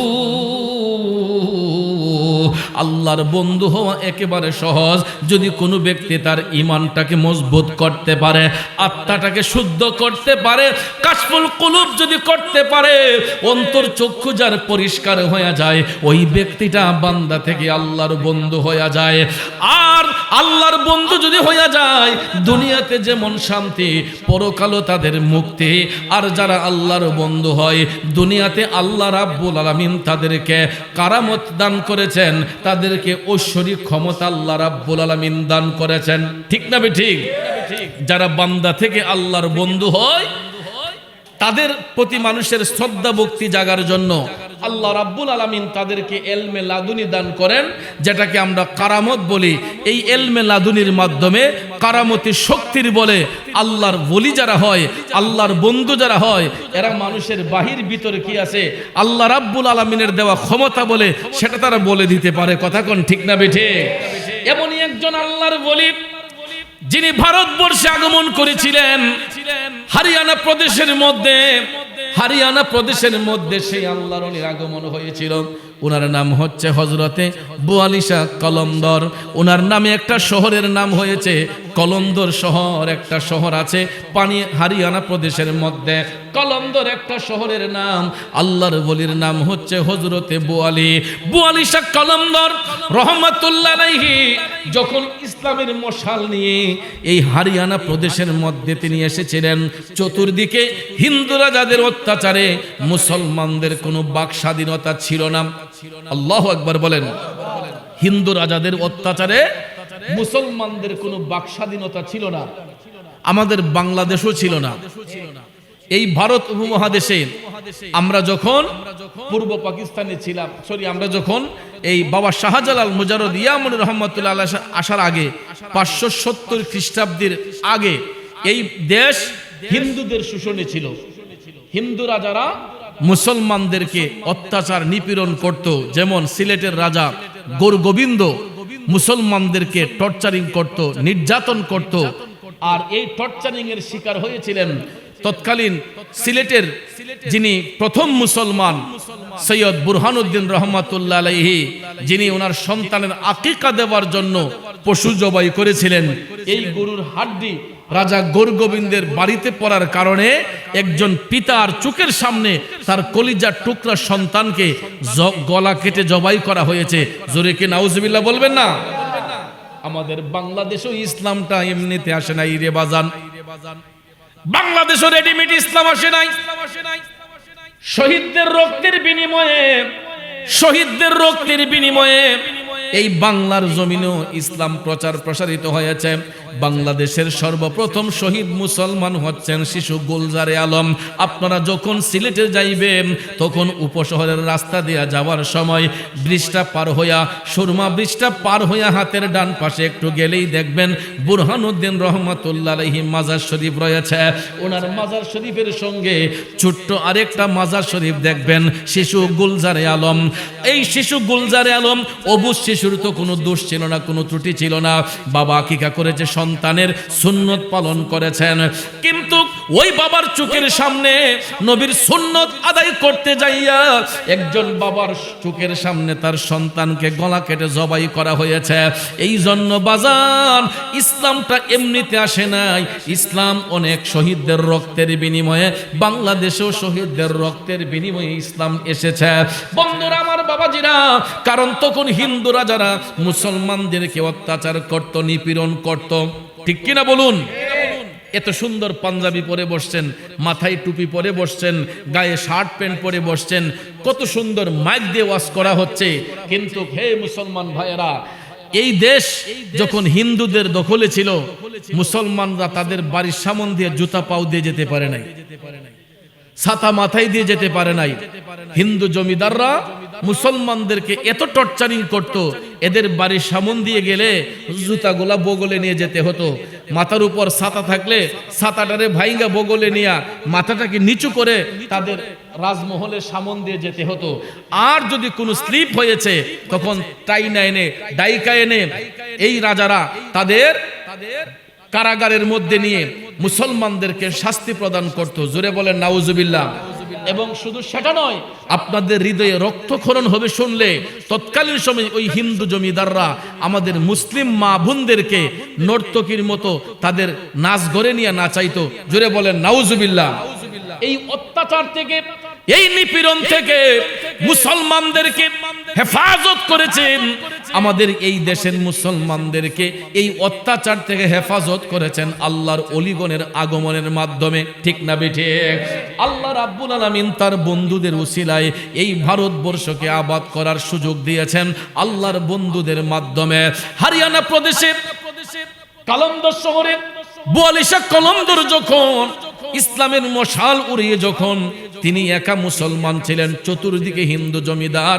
আল্লাহর বন্ধু হওয়া একেবারে সহজ। যদি কোনো ব্যক্তি তার ঈমানটাকে মজবুত করতে পারে, আত্মাটাকে শুদ্ধ করতে পারে, কাশফুল কুলুব যদি করতে পারে, অন্তর চক্ষু যার পরিষ্কার হয়ে যায়, ওই ব্যক্তিটা বান্দা থেকে আল্লাহর বন্ধু হয়ে যায়। আর আল্লাহর বন্ধু যদি হয়ে যায়, দুনিয়াতে যেমন শান্তি, পরকালও তাদের মুক্তি। আর যারা আল্লাহর বন্ধু হয়, দুনিয়াতে আল্লাহ রাব্বুল আলামিন তাদেরকে কারামত দান করেছেন, তাদেরকে ঐশ্বরিক ক্ষমতা আল্লাহ রাব্বুল আলামিন দান করেছেন। ঠিক না ঠিক? যারা বান্দা থেকে আল্লাহর বন্ধু হয়, তাদের প্রতি মানুষের শ্রদ্ধা ভক্তি জাগার জন্য আল্লাহ রাব্বুল আলামিন তাদেরকে এলমে লাদুনি দান করেন, যেটাকে আমরা কারামত বলি। এই এলমে লাদুনির মাধ্যমে কারামতি শক্তির বলে আল্লাহর ওলি যারা হয়, আল্লাহর বন্ধু যারা হয়, এরা মানুষের বাহির ভিতরে কি আছে আল্লাহ রাব্বুল আলামিনের দেওয়া ক্ষমতা বলে সেটা তারা বলে দিতে পারে। কথা কোন ঠিক না বেঠে? এমনই একজন আল্লাহর ওলি যিনি ভারতবর্ষে আগমন করেছিলেন হরিয়ানা প্রদেশের মধ্যে সেই আল্লাহর ওলির আগমন হয়েছিল। ওনার নাম হচ্ছে হযরতে বুয়ালিশা কলমদর। ওনার নামে একটা শহরের নাম হয়েছে কলন্দর শহর একটা শহর আছে পানি হরিয়ানা প্রদেশের মধ্যে। কলন্দর একটা শহরের নাম, আল্লাহর ওলির নাম হচ্ছে হযরতে বুয়ালি। বুয়ালি শাহ কলন্দর রহমাতুল্লাহ আলাইহি যখন ইসলামের মশাল নিয়ে এই হরিয়ানা প্রদেশের মধ্যে তিনি এসেছিলেন, চতুর্দিকে হিন্দু রাজাদের অত্যাচারে মুসলমানদের কোনো বাক স্বাধীনতা ছিল না। আল্লাহু আকবার বলেন। হিন্দু রাজাদের অত্যাচারে মুসলমানদের কোনো বাক স্বাধীনতা ছিল না। আমাদের বাংলাদেশও ছিল না। এই ভারত উপমহাদেশে আমরা যখন পূর্ব পাকিস্তানে ছিলাম, আমরা যখন এই বাবা শাহজালাল মুজাররদ ইয়ামুন রহমাতুল্লাহ আলাইহি আসার আগে 570 খ্রিস্টাব্দের আগে এই দেশ হিন্দুদের শোষণে ছিল। হিন্দু রাজারা মুসলমানদেরকে অত্যাচার নিপীড়ন করত। যেমন সিলেটের রাজা গোরগোবিন্দ মুসলমানদেরকে টর্চারিং করত, নির্যাতন করত। আর এই টর্চারিং এর শিকার হয়েছিলেন তৎকালীন সিলেটের যিনি প্রথম মুসলমান সৈয়দ বুরহানুদ্দিন রহমাতুল্লাহ আলাইহি, যিনি ওনার সন্তানের আকিকা দেওয়ার জন্য পশু জবাই করেছিলেন। এই গরুর হাড্ডি রাজা গোরগোবিন্দের বাড়িতে পড়ার কারণে একজন পিতার চোখের সামনে তার কলিজার টুকরা সন্তানকে গলা কেটে জবাই করা হয়েছে। জোরে কি নাউজুবিল্লাহ বলবেন না? আমাদের বাংলাদেশও ইসলামটা এমনিতে আসে নাই রে বাজান। বাংলাদেশও রেডিমেড ইসলাম আসে নাই। শহীদদের রক্তের বিনিময়ে এই বাংলার জমিনেও ইসলাম প্রচার প্রসারিত হয়েছে। বাংলাদেশের সর্বপ্রথম শহীদ মুসলমান হচ্ছেন শিশু গুলজারে আলম। আপনারা যখন সিলেটে যাইবেন তখন উপশহরের রাস্তা দিয়ে যাওয়ার সময় ব্রিজটা পার হইয়া, সুরমা ব্রিজটা পার হইয়া হাতের ডান পাশে একটু গেলেই দেখবেন বুরহানুদ্দিন রহমাতুল্লাহ আলাইহি মাজার শরীফ রয়েছে। ওনার মাজার শরীফের সঙ্গে ছোট্ট আরেকটা মাজার শরীফ দেখবেন, শিশু গুলজারে আলম। এই শিশু গুলজারে আলম অবুঝ শিশুর তো কোনো দোষ ছিল না, কোনো ত্রুটি ছিল না। বাবা আকিকা করেছে, সন্তানের সুন্নত পালন করেছেন, কিন্তু ওই বাবার চোখের সামনে নবীর সুন্নত আদায় করতে যাইয়া একজন বাবার চোখের সামনে তার সন্তানকে গলা কেটে জবাই করা হয়েছে। এই জন্য বাজান, ইসলামটা এমনিতে আসে নাই। ইসলাম অনেক শহীদদের রক্তের বিনিময়ে, বাংলাদেশেও শহীদদের রক্তের বিনিময়ে ইসলাম এসেছে। বন্ধুরা আমার, বাবাজিরা, কারণ তখন হিন্দুরা যারা মুসলমানদেরকে অত্যাচার করত, নিপীড়ন করত, ঠিক কিনা বলুন? এত সুন্দর পাঞ্জাবি পরে বসছেন, মাথায় টুপি পরে বসছেন, গায়ে শার্ট প্যান্ট পরে বসছেন, কত সুন্দর মাইক দিয়ে ওয়াজ করা হচ্ছে। কিন্তু হে মুসলমান ভাইয়েরা, এই দেশ যখন হিন্দুদের দখলে ছিল, মুসলমানরা তাদের বাড়ির সামনে দিয়ে জুতা পাও দিয়ে যেতে পারে নাই, ছাতা মাথায় দিয়ে যেতে পারে নাই। হিন্দু জমিদাররা মুসলমানদেরকে এত টর্চারিং করত, এদের বাড়ির সামন দিয়ে গেলে জুতাগুলা বগলে নিয়ে যেতে হতো। মাথার উপর ছাতা থাকলে ছাতাটারে ভাইঙ্গা বগলে নিয়ে মাথাটাকে নিচু করে তাদের রাজমহলের সামন দিয়ে যেতে হতো। আর যদি কোনো স্লিপ হয়েছে তখন টাইনা এনে, ডাইকা এনে এই রাজারা তাদের কারাগারের মধ্যে নিয়ে মুসলমানদেরকে শাস্তি প্রদান করত। জোরে বলেন নাউজুবিল্লাহ। এবং শুধু সেটা নয়, আপনাদের হৃদয়ে রক্তক্ষরণ হবে শুনলে, তৎকালীন সময় ওই হিন্দু জমিদাররা আমাদের মুসলিম মা বোনদেরকে নর্তকীর মতো তাদের নাচ গড়ে নিয়ে নাচাইতো। জোরে বলেন নাউজুবিল্লাহ। এই অত্যাচার থেকে, এই নিপীড়ন থেকে মুসলমানদেরকে হেফাজত করেছেন। আমাদের এই দেশের মুসলমানদেরকে এই অত্যাচার থেকে হেফাজত করেছেন আল্লাহর ওলিগণের আগমনের মাধ্যমে, ঠিক না বেঠিক? আল্লাহ রাব্বুল আলামিন তার বন্ধুদের উসিলায় এই ভারতবর্ষকে আবাদ করার সুযোগ দিয়েছেন আল্লাহর বন্ধুদের মাধ্যমে। হরিয়ানা প্রদেশে কলন্দর শহরে বুয়ালি শাহ কলন্দর যখন ইসলামের মশাল উড়িয়ে যখন তিনি একা মুসলমান ছিলেন, চতুর্দিকে হিন্দু জমিদার,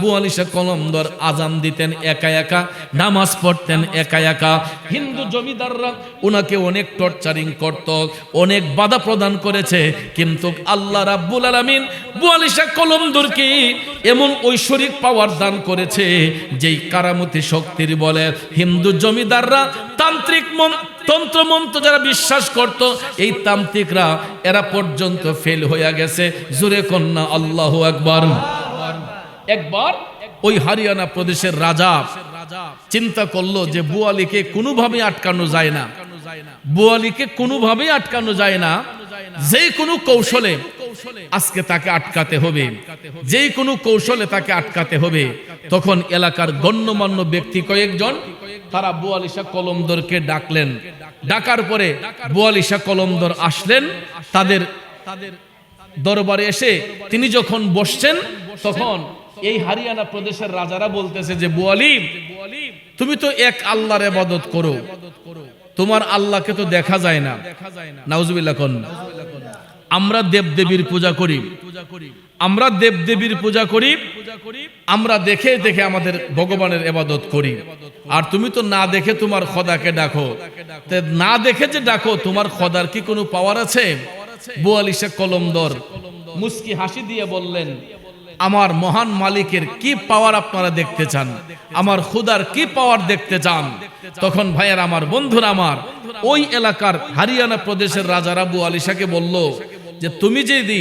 বুয়ালি শাহ কলন্দর আজান দিতেন একা একা, নামাজ পড়তেন একা একা। হিন্দু জমিদাররা ওনাকে অনেক টর্চারিং করত, অনেক বাধা প্রদান করেছে, কিন্তু আল্লাহ রাব্বুল আলামিন বুয়ালি শাহ কলন্দরকে এমন ঐশ্বরিক পাওয়ার দান করেছে, যেই কারামতি শক্তির বলে হিন্দু জমিদাররা তান্ত্রিক তন্ত্রমন্ত্র যারা বিশ্বাস করত, এই তান্ত্রিকরা এরা পর্যন্ত ফেল হয়ে গেছে। জোরে কন্যা আল্লাহু আকবার। একবার ওই হরিয়ানা প্রদেশের রাজা চিন্তা করলো যে বুয়ালিকে কোনোভাবে আটকানো যায় না, বুয়ালিকে কোনোভাবে আটকানো যায় না, যে কোনো কৌশলে আজকে তাকে আটকাতে হবে, যে কোনো কৌশলে তাকে আটকাতে হবে। তখন এলাকার গণ্যমান্য ব্যক্তি কয়েকজন তারা বোয়ালি শাহ কলমদরকে ডাকলেন। ডাকার পরে বোয়ালি শাহ কলমদর আসলেন তাদের দরবারে। এসে তিনি যখন বসছেন তখন এই হারিয়ানা প্রদেশের রাজারা বলতেছে যে বুয়ালি, তুমি তো এক আল্লাহর ইবাদত করো, তোমার আল্লাহকে তো দেখা যায় না। নাউজুবিল্লাহ কোন। আমরা দেবদেবীর পূজা করি, আমরা দেবদেবীর পূজা করি, আমরা দেখে দেখে আমাদের ভগবানের ইবাদত করি, আর তুমি তো না দেখে তোমার খোদাকে ডাকো। না দেখে যে ডাকো, তোমার খোদার কি কোনো পাওয়ার আছে? বোয়ালি শাহ কলমদর মুস্কি হাসি দিয়ে বললেন, আমার মহান মালিকের কি পাওয়ার আপনারা দেখতে চান? আমার খুদার কি পাওয়ার দেখতে চান? তখন ভাইয়ার আমার, বন্ধুরা আমার, ওই এলাকার হারিয়ানা প্রদেশের রাজারা বোয়ালি শাহকে বলল যে তুমি যদি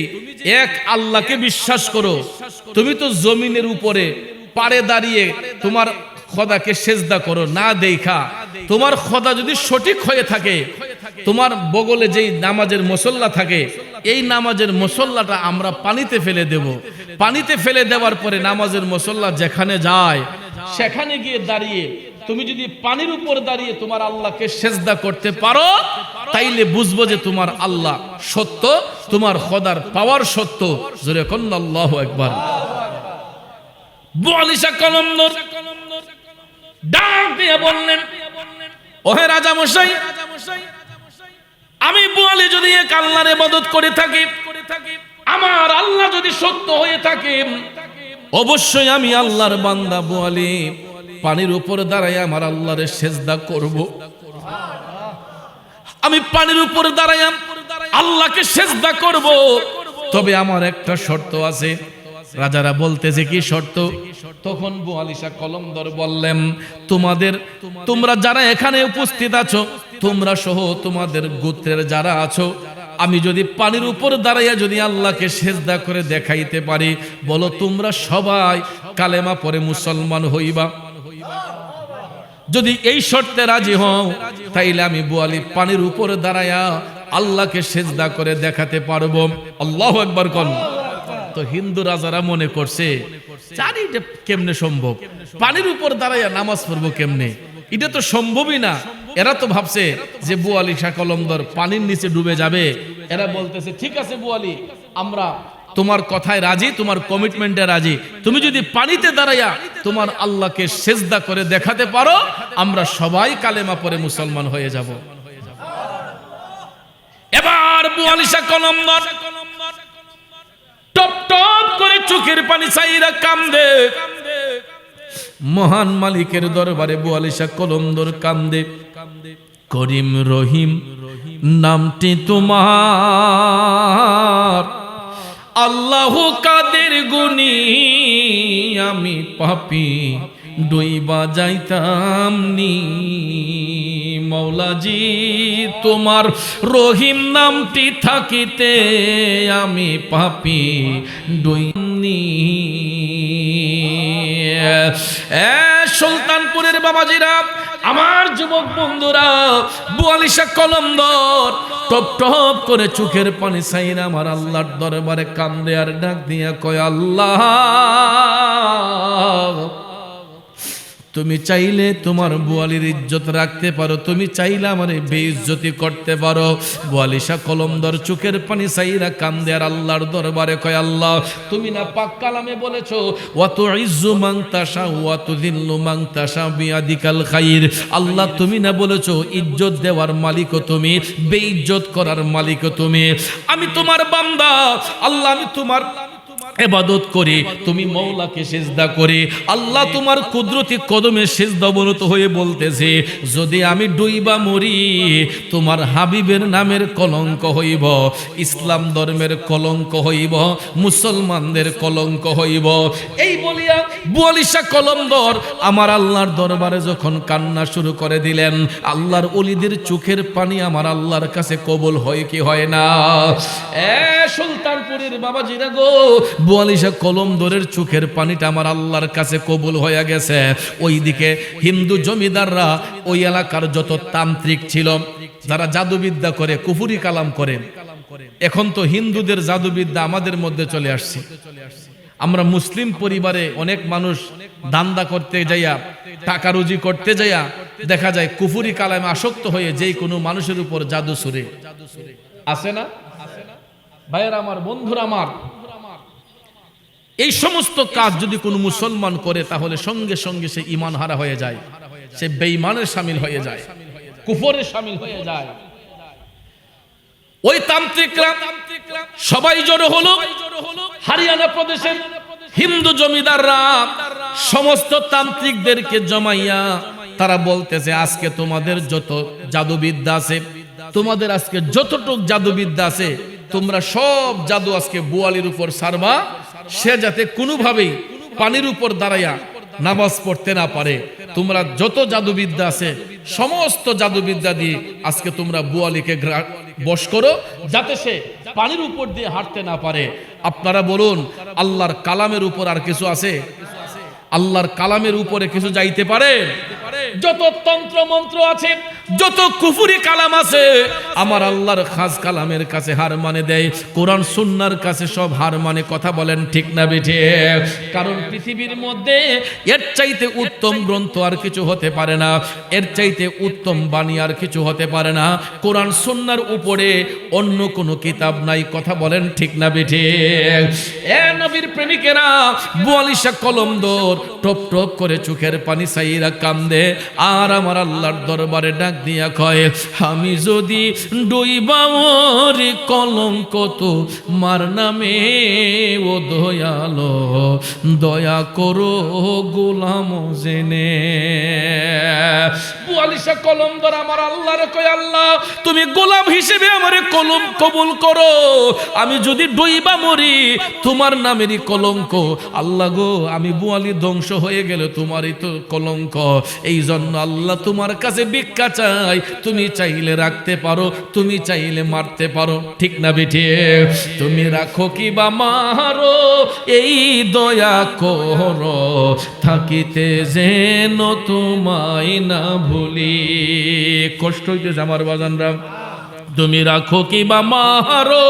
এক আল্লাহকে বিশ্বাস করো, তুমি তো জমিনের উপরে পাড়ে দাঁড়িয়ে তোমার খোদাকে সেজদা করো না দেখা। তোমার খোদা যদি সঠিক হয়ে থাকে, তোমার বগলে যেই নামাজের মুসল্লা থাকে, এই নামাজের মুসল্লাটা আমরা পানিতে ফেলে দেব। পানিতে ফেলে দেওয়ার পরে নামাজের মুসল্লা যেখানে যায় সেখানে গিয়ে দাঁড়িয়ে তুমি যদি পানির উপর দাঁড়িয়ে তোমার আল্লাহকে সেজদা করতে পারো, তাইলে বুঝবো যে তোমার আল্লাহ সত্য, তোমার খোদার পাওয়ার সত্য। জোরে কোন আল্লাহু আকবার। বোয়ালি শাহ কলমদর ডাক দিয়ে বললেন, ওহে রাজা মশাই, আমি বোয়ালি যদি এক আল্লাহর ইবাদত করে থাকি, আমার আল্লাহ যদি সত্য হয়ে থাকে, অবশ্যই আমি আল্লাহর বান্দা বোয়ালি পানির উপর দাঁড়ায় আমার আল্লাহরে সেজদা করব। আমি পানির উপর দাঁড়ায় আল্লাহকে সেজদা করব, তবে আমার একটা শর্ত আছে। রাজারা বলতেছে কি শর্ত? তখন বোয়ালি শাহ কলমদর বললেন, তোমরা যারা এখানে উপস্থিত আছো, তোমরা সহ তোমাদের গোত্রের যারা আছো, আমি যদি পানির উপর দাঁড়াইয়া যদি আল্লাহকে সেজদা করে দেখাইতে পারি, বলো তোমরা সবাই কালেমা পড়ে মুসলমান হইবা। যদি এই শর্তে রাজি হও, তাইলে আমি বোয়ালি পানির উপর দাঁড়াইয়া আল্লাহকে সেজদা করে দেখাতে পারবো। আল্লাহু আকবার কোন। তো হিন্দু রাজারা মনে করছে জানি যে কেমনে সম্ভব, পানির উপর দাঁড়াইয়া নামাজ পড়বো কেমনে, এটা তো সম্ভবই না। এরা তো ভাবছে যে বোয়ালি শাহ কলমদর পানির নিচে ডুবে যাবে। এরা বলতেছে ঠিক আছে বোয়ালি, আমরা তোমার কথায় রাজি, তোমার কমিটমেন্টে রাজি। তুমি যদি পানিতে দাঁড়াইয়া তোমার আল্লাহকে সেজদা করে দেখাতে পারো, আমরা সবাই কালেমা পড়ে মুসলমান হয়ে যাব। এবার বোয়ালি শাহ কলমদর টপ টপ করে চোখের পানি চাইরা কান্দে। মহান মালিকের দরবারে বোয়ালি শাহ কলমদর কান্দে। করিম রহিম নামটি তোমার, আল্লাহ কাদের গুনি আমি পাপী ডুইবা যাইতাম নি। মৌলাজি তোমার রহিম নামটি থাকিতে আমি পাপী ডুইনি। সুলতানপুরের বাবাজিরা, আমার যুবক বন্ধুরা, বোয়ালি শাহ কলমদর টপ টপ করে চোখের পানি ছাইরা আমার আল্লাহর দরবারে কান্দে আর ডাক দিয়া কয়, আল্লাহ তুমি চাইলে তোমার বোয়ালির ইজ্জত রাখতে পারো, তুমি চাইলে আমার বেইজ্জতি করতে পারো। বোয়ালি শাহ কলমদর চোখের পানি ছাইরা কান্দে আর আল্লাহর দরবারে কয়, আল্লাহ তুমি না পাক কালামে বলেছো, ওয়া তুইজ্জু মান তাশা ওয়া তুযিল্লু মান তাশা বিয়াদিকাল খাইর। আল্লাহ তুমি না বলেছো ইজ্জত দেওয়ার মালিকও তুমি, বেইজ্জত করার মালিকও তুমি। আমি তোমার বান্দা আল্লাহ, আমি তোমার ইবাদত করি, তুমি মওলাকে সিজদা করে। আল্লাহ তোমার কুদরতি কদমে সিজদা অবনত হয়ে বলতেছে, যদি আমি ডুইবা মরি, তোমার হাবিবের নামের কলঙ্ক হইব, ইসলাম ধর্মের কলঙ্ক হইব, মুসলমানদের কলঙ্ক হইব। এই বলিয়া বোয়ালি শাহ কলমদর আমার আল্লাহর দরবারে যখন কান্না শুরু করে দিলেন, আল্লাহর ওলিদের চোখের পানি আমার আল্লাহর কাছে কবুল হয় কি হয় না? সুলতানপুর শান্তিপুরের বাবাজিরা গো, বোয়ালিশা কলমদরের চোখের পানিটা আমার আল্লাহর কাছে কবুল হয়ে গেছে। ওইদিকে হিন্দু জমিদাররা, ওই এলাকার যত তান্ত্রিক ছিল, যারা জাদুবিদ্যা করে, কুফুরি কালাম করে, এখন তো হিন্দুদের জাদুবিদ্যা আমাদের মধ্যে চলে আসছে। আমরা মুসলিম পরিবারে অনেক মানুষ দান্দা করতে যাইয়া, টাকা রুজি করতে যাইয়া দেখা যায় কুফুরি কালামে আসক্ত হয়ে যেই কোনো মানুষের উপর জাদু সুরে আছে না? ভাইয়েরা আমার, বন্ধুরা আমার, এই সমস্ত কাজ যদি কোনো মুসলমান করে তাহলে সঙ্গে সঙ্গে সে ঈমান হারা হয়ে যায়, সে বেঈমানের শামিল হয়ে যায়, কুফরের শামিল হয়ে যায়। ওই তান্ত্রিকরা সবাই জড়ো হলো হরিয়ানা প্রদেশের হিন্দু জমিদাররা সমস্ত তান্ত্রিকদেরকে জমাইয়া তারা বলতেছে, আজকে তোমাদের যত জাদুবিদ্যা আছে, তোমাদের আজকে যতটুক জাদুবিদ্যা আছে, তোমরা সব জাদু আজকে বোয়ালির উপর সারবা, সে যাতে কোনোভাবেই পানির উপর দাঁড়াইয়া নামাজ পড়তে না পারে। তোমরা যত জাদুবিদ্যা আছে সমস্ত জাদুবিদ্যা দিয়ে আজকে তোমরা বোয়ালিকে বশ করো, যাতে সে পানির উপর দিয়ে হাঁটতে না পারে। আপনারা বলুন, আল্লাহর কালামের উপর আর কিছু আছে? আল্লাহর কালামের উপরে কিছু যাইতে পারে? যত তন্ত্র মন্ত্র আছে, যত কুফুরি কালাম আছে, আমার আল্লাহর খাস কালামের কাছে হার মানে দেয়, কোরআন সুন্নাহর কাছে সব হার মানে। কথা বলেন ঠিক না বেঠিক? কারণ পৃথিবীর মধ্যে এর চাইতে উত্তম গ্রন্থ আর কিছু হতে পারে না, এর চাইতে উত্তম বাণী আর কিছু হতে পারে না। কোরআন সুন্নাহর উপরে অন্য কোনো কিতাব নাই। কথা বলেন ঠিক না বেঠিক? এ নবীর প্রেমিকেরা, বোয়ালিশা কলমদর টপ টপ করে চোখের পানি সাইরা কান্দে, আর আমার আল্লাহর দরবারে ডাক দিয়া কয়, আমি যদি ডুইবা মরি কলঙ্ক তো মার নামে, ও দয়ালো দয়া করো গোলাম জেনে। বোয়ালিশা কলমদর আমার আল্লাহরে কয়, আল্লাহ তুমি গোলাম হিসেবে আমারে কলম কবুল করো, আমি যদি ডুইবা মরি তোমার নামেরই কলঙ্ক। আল্লাহ গো, আমি বোয়ালি ধ্বংস হয়ে গেলে তোমারই তো কলঙ্ক, এই জন্য আল্লাহ তোমার কাছে ভিক্ষা চাই। তুমি চাইলে রাখতে পারো, তুমি চাইলে মারতে পারো, ঠিক না বেঠিক? তুমি রাখো কি বা মারো, এই দয়া করো, থাকিতে যেন তোমায় না ভুলি। কষ্ট হইতেছে আমার বাজানরা। তুমি রাখো কি বা মারো,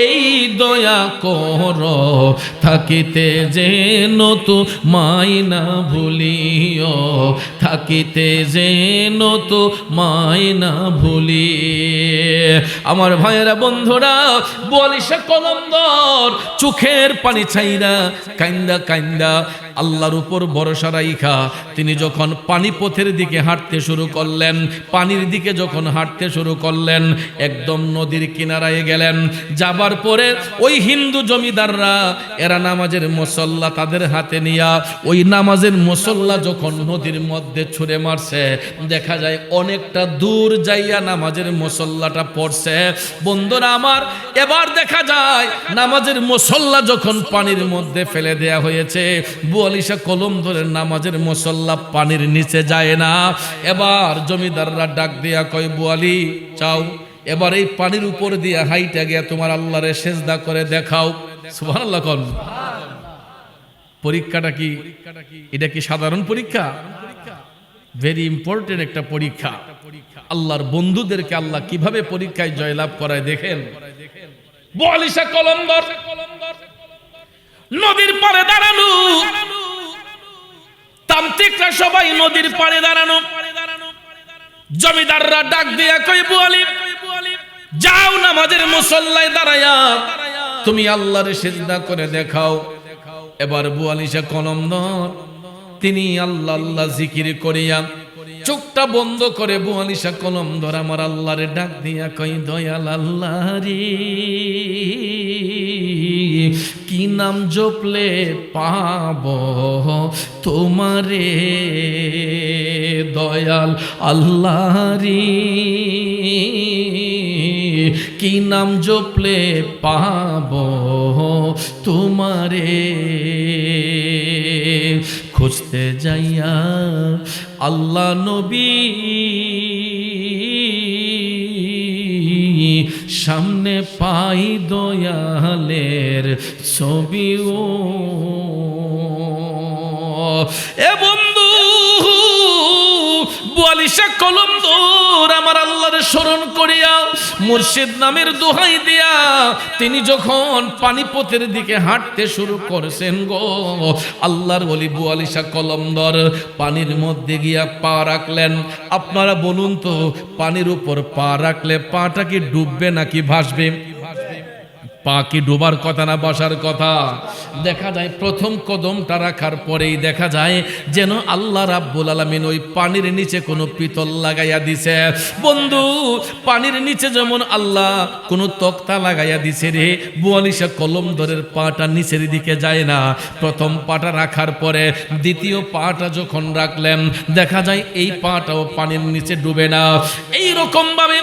এই দয়া করো, থাকিতে যেন তোমায় না ভুলিও, থাকিতে যেন তোমায় না ভুলি। আমার ভাইয়েরা, বন্ধুরা, বোয়ালিশা কলমদর চোখের পানি ছাইরা কাইন্দা কাইন্দা আল্লাহর উপর ভরসা রাইখা তিনি যখন পানিপথের দিকে হাঁটতে শুরু করলেন, পানির দিকে যখন হাঁটতে শুরু করলেন, একদম নদীর কিনারায় গেলেন। যাবার পরে ওই হিন্দু জমিদাররা, এরা নামাজের মুসল্লা তাদের হাতে নিয়া ওই নামাজের মুসল্লা যখন নদীর মধ্যে ছুঁড়ে মারছে, দেখা যায় অনেকটা দূর যাইয়া নামাজের মুসল্লাটা পড়ছে। বন্ধুরা আমার, এবার দেখা যায় নামাজের মুসল্লা যখন পানির মধ্যে ফেলে দেয়া হয়েছে, বোয়ালিশা কলমদরের নামাজের মুসল্লা পানির নিচে যায় না। এবার জমিদাররা ডাক দিয়া কয়, বোয়ালি চাও, এবার এই পানির উপর দিয়ে হাইটা গিয়া তোমার আল্লাহরে সেজদা করে দেখাও। সুবহানাল্লাহ কোন। পরীক্ষাটা কি? এটা কি সাধারণ পরীক্ষা? ভেরি ইম্পর্টেন্ট একটা পরীক্ষা। আল্লাহর বন্ধুদেরকে আল্লাহ কিভাবে পরীক্ষায় জয়লাভ করায় দেখেন। বোয়ালিশা কলমদর নদীর পাড়ে দাঁড়ানো, তান্ত্রিকরা সবাই নদীর পাড়ে দাঁড়ানো। জমিদাররা ডাক দিয়া কই, বোয়ালি যাও নামাজের মুসল্লায় দাঁড়ায়া তুমি আল্লাহরে সিজদা করে দেখাও। এবার বোয়ালিশা কলমদর তিনি আল্লাহ আল্লাহ জিকির করিয়া চোখটা বন্ধ করে বোয়ালিশা কলমদর আমার আল্লাহরে ডাক দিয়া কই, দয়াল আল্লাহ রে, কি নাম জপলে পাব তোমারে, দয়াল আল্লাহ রে, কি নাম জপলে পাব তোমারে। খুঁজতে যাইয়া আল্লাহ নবী সামনে পাই দয়ালের ছবি ও এ বন্ধু বুয়ালিশা কলমদর আমার আল্লাহর স্মরণ করিয়া মুর্শিদ নামের দোহাই দিয়া তিনি যখন পানিপথের দিকে হাঁটতে শুরু করেছেন গো আল্লাহর ওলি বুয়ালিশা কলমদর পানির মধ্যে গিয়া পা রাখলেন। আপনারা বলুন তো পানির উপর পা রাখলে পাটা কি ডুববে নাকি ভাসবে? পা কি ডোবার কথা না বসার কথা? দেখা যায় প্রথম কদমটা রাখার পরেই দেখা যায় যেন আল্লাহ রাব্বুল আলামিন ওই পানির নিচে কোনো পিতল লাগাইয়া দিছে। বন্ধু পানির নিচে যেমন আল্লাহ কোনো তক্তা লাগাইয়া দিছে রে, বুয়ালিশা কলমদরের পাটা নিচের দিকে যায় না। প্রথম পাটা রাখার পরে দ্বিতীয় পাটা যখন রাখলেন দেখা যায় এই পাটাও পানির নিচে ডুবে না। এই রকম ভাবে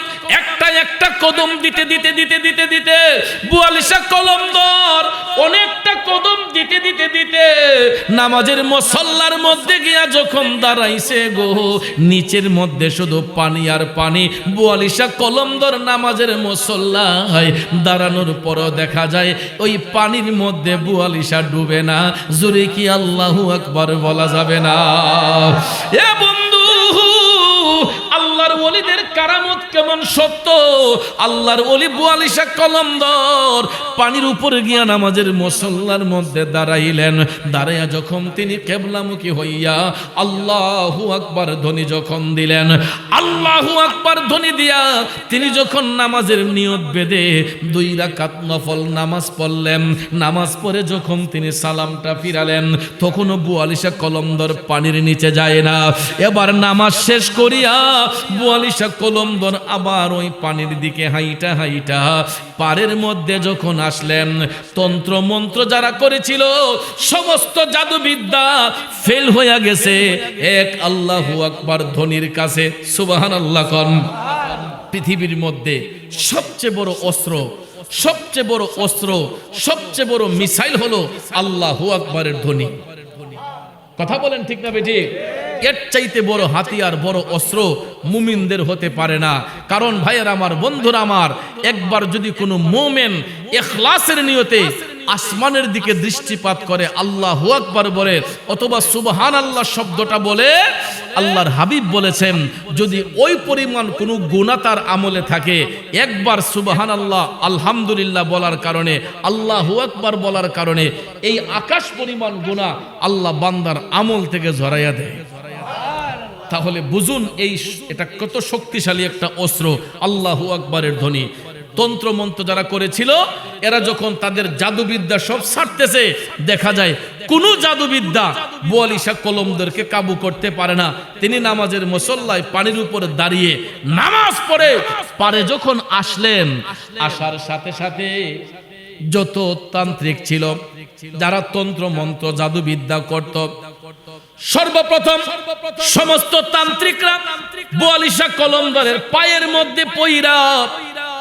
একটা কদম দিতে দিতে দিতে দিতে দিতে বুয়ালিশা কলমদর অনেকটা কদম দিতে দিতে দিতে নামাজের মুসল্লার মধ্যে গিয়া যখন দাঁড়াইছে গো নিচের মধ্যে শুধু পানি আর পানি। বুয়ালিশা কলমদর নামাজের মুসল্লায় দাঁড়ানোর পরও দেখা যায় ওই পানির মধ্যে বুয়ালিশা ডুবে না। জোরে কি আল্লাহু আকবার বলা যাবে না? এ বন্ধু আল্লাহর ওলিদের কারামত কেমন সত্য! আল্লাহর ওলি বুয়ালিশা কলমদর পানির উপরে গিয়া নামাজের মুসল্লার মধ্যে দাঁড়াইলেন। দাঁড়াইয়া যখন তিনি কিবলামুখী হইয়া আল্লাহু আকবার ধ্বনি যখন দিলেন, আল্লাহু আকবার ধ্বনি দিয়া তিনি যখন নামাজের নিয়ত বেঁধে 2 রাকাত নফল নামাজ পড়লেন, নামাজ পড়ে যখন তিনি সালামটা ফিরালেন তখনও বুয়ালিশা কলমদর পানির নিচে যায় না। এবার নামাজ শেষ করিয়া বুয়ালিশা কলমদর আবার ওই পানির দিকে হাইটা হাইটা পাড়ের মধ্যে যখন আসলেন, তন্ত্র মন্ত্র যারা করেছিল সমস্ত জাদুবিদ্যা ফেল হয়ে গেছে এক আল্লাহু আকবার ধ্বনির কাছে। সুবহানাল্লাহ কোন! পৃথিবীর মধ্যে সবচেয়ে বড় অস্ত্র, সবচেয়ে বড় অস্ত্র, সবচেয়ে বড় মিসাইল হলো আল্লাহু আকবারের ধ্বনি। কথা বলেন ঠিক না বেটি? এর চাইতে বড় হাতিয়ার, বড় অস্ত্র মুমিনদের হতে পারে না। কারণ ভাইয়ের আমার, বন্ধুরা আমার, একবার যদি কোনো মুমিন ইখলাসের নিয়তে আসমানের দিকে দৃষ্টিপাত করে আল্লাহু আকবার বলে অথবা সুবহানাল্লাহ শব্দটা বলে, আল্লাহর হাবিব বলেছেন যদি ওই পরিমাণ কোনো গুনাহ তার আমলে থাকে, একবার সুবহানাল্লাহ আলহামদুলিল্লাহ বলার কারণে, আল্লাহু আকবার বলার কারণে এই আকাশ পরিমাণ গুনাহ আল্লাহ বান্দার আমল থেকে ঝরাইয়া দেয়। তাহলে বুঝুন এটা কত শক্তিশালী একটা অস্ত্র আল্লাহু আকবারের ধ্বনি। তন্ত্র মন্ত্র যারা করেছিল এরা যখন তাদের জাদুবিদ্যা সব ছাড়তেছে, দেখা যায় কোনো জাদুবিদ্যা বুয়ালিশা কলমদরকে কাবু করতে পারে না। তিনি নামাজের মুসল্লায় পানির উপরে দাঁড়িয়ে নামাজ পড়ে পারে যখন আসলেন, আসার সাথে সাথে যত তান্ত্রিক ছিল যারা তন্ত্র মন্ত্র জাদুবিদ্যা করত, সর্বপ্রথম সমস্ত তান্ত্রিকরা বুয়ালিশা কলমদরের পায়ের মধ্যে পইরা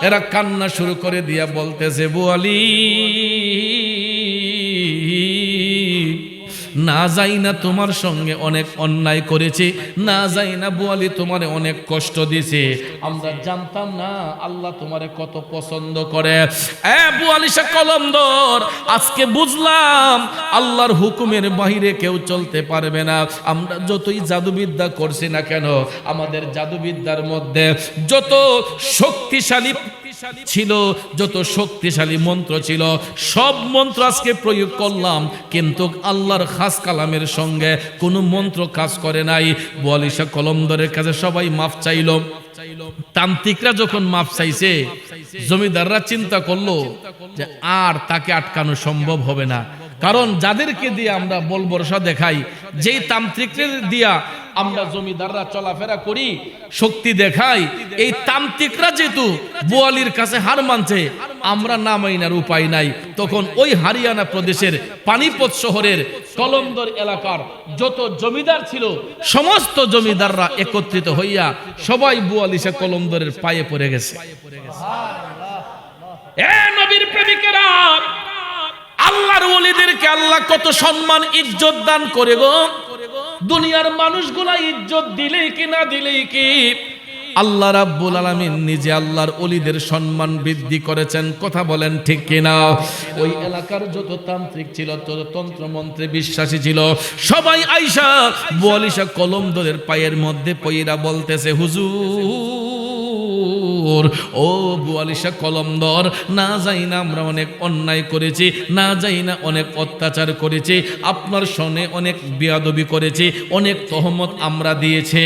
এরা কান্না শুরু করে দিয়া বলতেছে, বুয়ালি না যাই না তোমার সঙ্গে অনেক অন্যায় করেছি, না যাই না বুয়ালি তোমারে অনেক কষ্ট দিছে, আমরা জানতাম না আল্লাহ তোমারে কত পছন্দ করে। বুয়ালিশা কলমদর আজকে বুঝলাম আল্লাহর হুকুমের বাহিরে কেউ চলতে পারবে না। আমরা যতই জাদুবিদ্যা করছি না কেন, আমাদের জাদুবিদ্যার মধ্যে যত শক্তিশালী ছিল, যত শক্তিশালী মন্ত্র ছিল, সব মন্ত্র আজকে প্রয়োগ করলাম, কিন্তু আল্লাহর খাস কালামের সঙ্গে কোনো মন্ত্র কাজ করে নাই। বুয়ালিশা কলমদরের কাছে সবাই মাফ চাইল। তান্ত্রিকরা যখন মাফ চাইছে, জমিদাররা চিন্তা করলো যে আর তাকে আটকানো সম্ভব হবে না। কারণ যাদেরকে দিয়ে আমরা বল ভরসা দেখাই, যেই তান্ত্রিকদের দিয়া আমরা জমিদাররা চলাফেরা করি, শক্তি দেখাই, এই তান্ত্রিকরা যেহেতু বুয়ালির কাছে হার মানছে, আমরা না মাইনার উপায় নাই। তখন ওই হরিয়ানা প্রদেশের পানিপত শহরের কলমদর এলাকার যত জমিদার ছিল, সমস্ত জমিদাররা একত্রিত হইয়া সবাই বুয়ালিশা কলমদরের পায়ে পড়ে গেছে। এ নবীর প্রেমিকেরা, আল্লাহর ওলিদেরকে আল্লাহ কত সম্মান ইজ্জত দান করে গো। দুনিয়ার মানুষগুলা ইজ্জত দিলেই কি না দিলেই কি, আল্লাহ রাব্বুল আলামিন নিজে আল্লাহর ওলিদের সম্মান বৃদ্ধি করেছেন। কথা বলেন ঠিক কিনা? ওই এলাকার যত তান্ত্রিক ছিল, যত তন্ত্রমন্ত্রে বিশ্বাসী ছিল, সবাই আইসা বুয়ালি শাহ কলমদরের পায়ের মধ্যে পইরা বলতেছে, হুজুর ও বুয়ালি শাহ কলমদর, না যাই না আমরা অনেক অন্যায় করেছি, না যাই না অনেক অত্যাচার করেছি, আপনার সনে অনেক বেয়াদবি করেছি, অনেক তহমত আমরা দিয়েছে,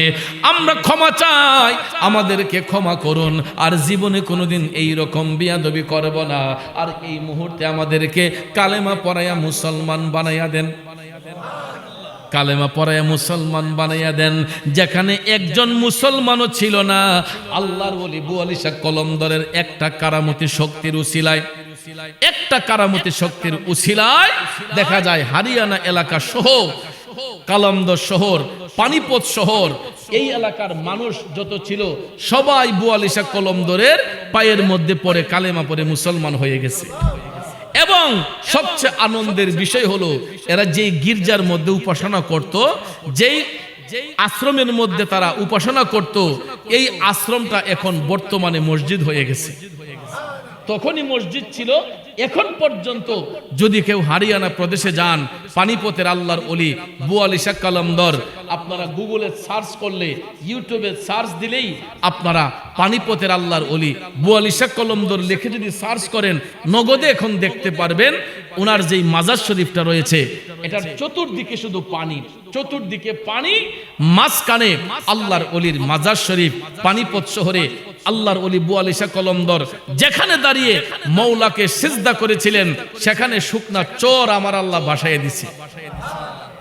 আমরা ক্ষমা চাই, আমাদেরকে ক্ষমা করুন, আর জীবনে কোনোদিন এই রকম বেয়াদবি করব না, আর এই মুহূর্তে আমাদেরকে কালেমা পড়াইয়া মুসলমান বানাইয়া দেন, কালেমা পড়াইয়া মুসলমান বানাইয়া দেন। যেখানে একজন মুসলমানও ছিল না, আল্লাহর ওলি বুয়ালি শাহ কলমদরের একটা কারামতি শক্তির উসিলায়, একটা কারামতি শক্তির উসিলায় দেখা যায় হারিয়ানা এলাকা সহ, কালমদর শহর, পানিপত শহর, এই এলাকার মানুষ যত ছিল সবাই বুয়ালি শাহ কলমদরের পায়ের মধ্যে পড়ে কালেমা পড়ে মুসলমান হয়ে গেছে। এবং সবচেয়ে আনন্দের বিষয় হলো, এরা যেই গির্জার মধ্যে উপাসনা করত, যেই আশ্রমের মধ্যে তারা উপাসনা করত, এই আশ্রমটা এখন বর্তমানে মসজিদ হয়ে গেছে। তখনই মসজিদ ছিল। এখন পর্যন্ত যদি কেউ হরিয়ানা প্রদেশে যান, পানিপতের আল্লাহর ওলি বুয়ালি শাহ কলমদর, আপনারা গুগলে সার্চ করলে, ইউটিউবে সার্চ দিলেই আপনারা পানিপতের আল্লাহর ওলি বুয়ালি শাহ কলমদর লিখে যদি সার্চ করেন, নগদে এখন দেখতে পারবেন ওনার যেই মাজার শরীফটা রয়েছে, এটার চতুর্দিকে শুধু পানি, চতুর্দিকে পানি, মাঝখানে আল্লাহর ওলির মাজার শরীফ। পানিপত শহরে আল্লাহর ওলি বুয়ালি শাহ কলমদর যেখানে দাঁড়িয়ে মৌলাকে সিজদা করেছিলেন, সেখানে শুকনা চর আমার আল্লাহ বাসায় দিছে।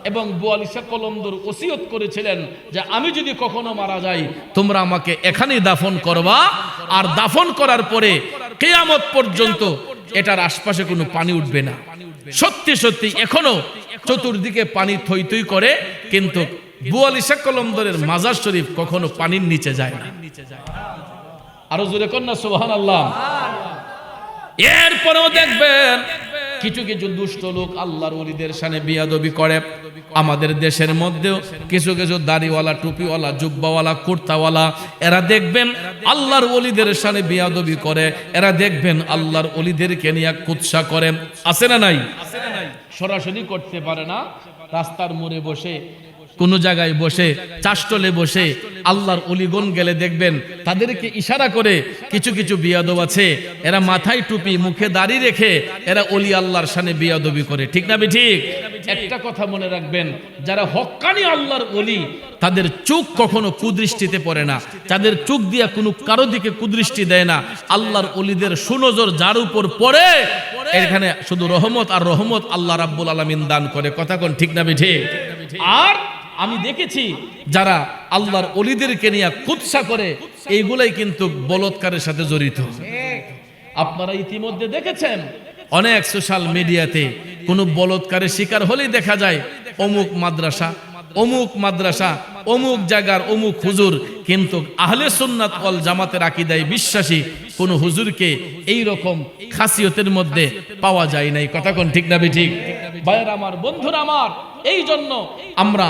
এবং বুয়ালি শাহ কলমদর ওসিয়ত করেছিলেন যে আমি যদি কখনো মারা যাই, তোমরা আমাকে এখানেই দাফন করবা, আর দাফন করার পরে কিয়ামত পর্যন্ত এটার আশপাশে কোনো পানি উঠবে না। সত্যি সত্যি এখনো চতুর্দিকে পানি থই থই করে, কিন্তু বুয়ালি শাহ কলমদরের মাজার শরীফ কখনো পানির নিচে যায় না। আরো জোরে কন্যা সুবহানাল্লাহ। এরপরেও দেখবেন কিছু কিছু দুষ্ট লোক আল্লাহর ওলিদের শানে বিয়াদবি করে। আমাদের দেশের মধ্যেও কিছু কিছু দাড়িওয়ালা, টুপিওয়ালা, জুব্বাওয়ালা, কুর্তাওয়ালা, এরা দেখবেন আল্লাহর ওলিদের শানে বিয়াদবি করে। এরা দেখবেন আল্লাহর ওলিদেরকে নিয়ে কুৎসা করে। আছে না নাই? সরাসরি করতে পারে না, রাস্তার মোড়ে বসে, কোন জায়গায় বসে, চাষটলে বসে আল্লাহর ওলিগণ গেলে দেখবেন তাদেরকে ইশারা করে। কিছু কিছু বিয়াদব আছে, এরা মাথায় টুপি, মুখে দাড়ি রেখে এরা ওলি আল্লাহর শানে বিয়াদবি করে। ঠিক না ঠিক? একটা কথা মনে রাখবেন, যারা হক্কানি আল্লাহর ওলি, তাদের চোখ কখনো কুদৃষ্টিতে পড়ে না, তাদের চোখ দিয়া কোনো কারো দিকে কুদৃষ্টি দেয় না। আল্লাহর ওলিদের সুনজর যার উপর পড়ে, এখানে শুধু রহমত আর রহমত আল্লাহ রাব্বুল আলামিন দান করে। কথা কোন ঠিক না ঠিক? আর আমি দেখেছি যারা আল্লাহর ওলিদেরকে নিয়ে কুৎসা করে, এইগুলাই কিন্তু বলৎকারের সাথে জড়িত। আপনারা ইতিমধ্যে দেখেছেন অনেক সোশ্যাল মিডিয়াতে কোনো বলৎকারের শিকার হলেই দেখা যায় অমুক মাদ্রাসা, অমুক মাদ্রাসা, অমুক জায়গার অমুক হুজুর। কিন্তু আহলে সুন্নাত ওয়াল জামাতের আকীদায় বিশ্বাসী কোন হুজুরকে এই রকম খাসিয়তের মধ্যে পাওয়া যায় নাই। কথা কোন ঠিক না ঠিক? ভাইয়েরা আমার, বন্ধুরা আমার, এই জন্য আমরা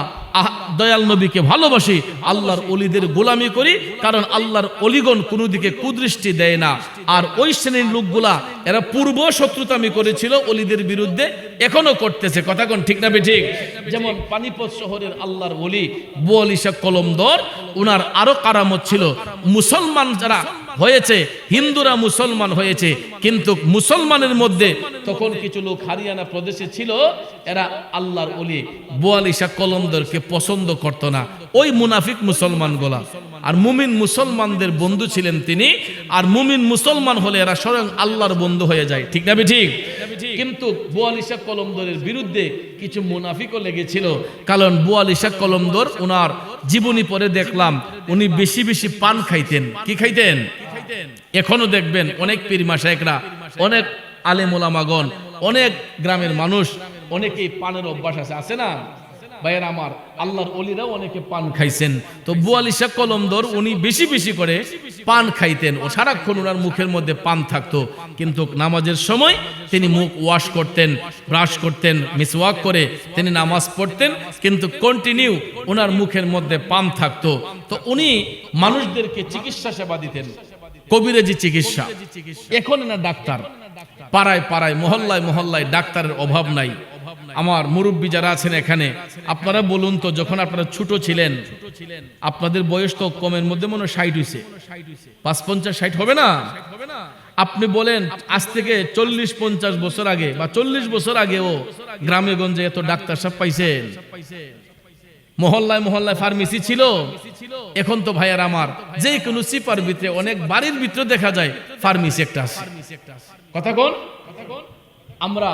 দয়াল নবীকে ভালোবাসি, আল্লাহর ওলিদের গোলামি করি, কারণ আল্লাহর ওলিগণ কোনো দিকে কুদৃষ্টি দেয় না। আর ওই শ্রেণীর লোকগুলা এরা পূর্ব শত্রুতামি করেছিল ওলিদের বিরুদ্ধে, এখনো করতেছে। কথা কোন ঠিক না ঠিক? যেমন পানিপত শহরের আল্লাহর ওলি বুয়ালি শাহ কলমদর, ওনার আরো কারামত ছিল। মুসলমান যারা হয়েছে, হিন্দুরা মুসলমান হয়েছে, কিন্তু মুসলমানের মধ্যে তখন কিছু লোক হরিয়ানা প্রদেশে ছিল, এরা আল্লাহর ওলি বুয়ালি শাহ কলমদরকে পছন্দ করত না, ওই মুনাফিক মুসলমানগুলা। আর মুমিন মুসলমানদের বন্ধু ছিলেন তিনি। আর মুমিন মুসলমান হলে এরা স্বয়ং আল্লাহর বন্ধু হয়ে যায়। ঠিক না ঠিক? কিন্তু বুয়ালি শাহ কলমদরের বিরুদ্ধে কিছু মুনাফিকও লেগেছিল, কারণ বুয়ালি শাহ কলমদর ওনার জীবনী পড়ে দেখলাম উনি বেশি বেশি পান খাইতেন। কি খাইতেন? এখনো দেখবেন অনেক পীর মাশায়েখরা, অনেক আলেম ওলামাগণ, অনেক গ্রামের মানুষ, অনেকেই পানের অভ্যাস আছে। আছে না ভাইয়ের আমার, আল্লাহর ওলিরাও অনেকে পান খাইছেন। তো বুয়ালি শাহ কলমদর উনি বেশি বেশি করে পান খাইতেন, ও সারাক্ষণ ওনার মুখের মধ্যে পান থাকতো, কিন্তু নামাজের সময় তিনি মুখ ওয়াশ করতেন, ব্রাশ করতেন, মিসওয়াক করে তিনি নামাজ পড়তেন, কিন্তু কন্টিনিউ ওনার মুখের মধ্যে পান থাকতো। তো উনি মানুষদেরকে চিকিৎসা সেবা দিতেন, কবিরাজি চিকিৎসা। এখন না ডাক্তার, পাড়ায় পাড়ায় মহল্লায় মহল্লায় ডাক্তারের অভাব নাই। আমার মুরব্বী যারা আছেন এখানে, আপনারা বলুন তো, যখন আপনারা ছোট ছিলেন, আপনাদের বয়স তো কমের মধ্যে মনে হয় 60 হয়েছে, 55-60 হবে না? আপনি বলেন আজ থেকে 40-50 বছর আগে বা 40 বছর আগেও গ্রামে গঞ্জে এত ডাক্তার সাহেব পাইছেন? মহল্লায় মহল্লায় ফার্মেসি ছিল। এখন তো ভাইয়ার আমার, যে কোনো চিপার ভিতরে, অনেক বাড়ির ভিতরে দেখা যায় ফার্মেসি একটা আছে। কথা কোন? আমরা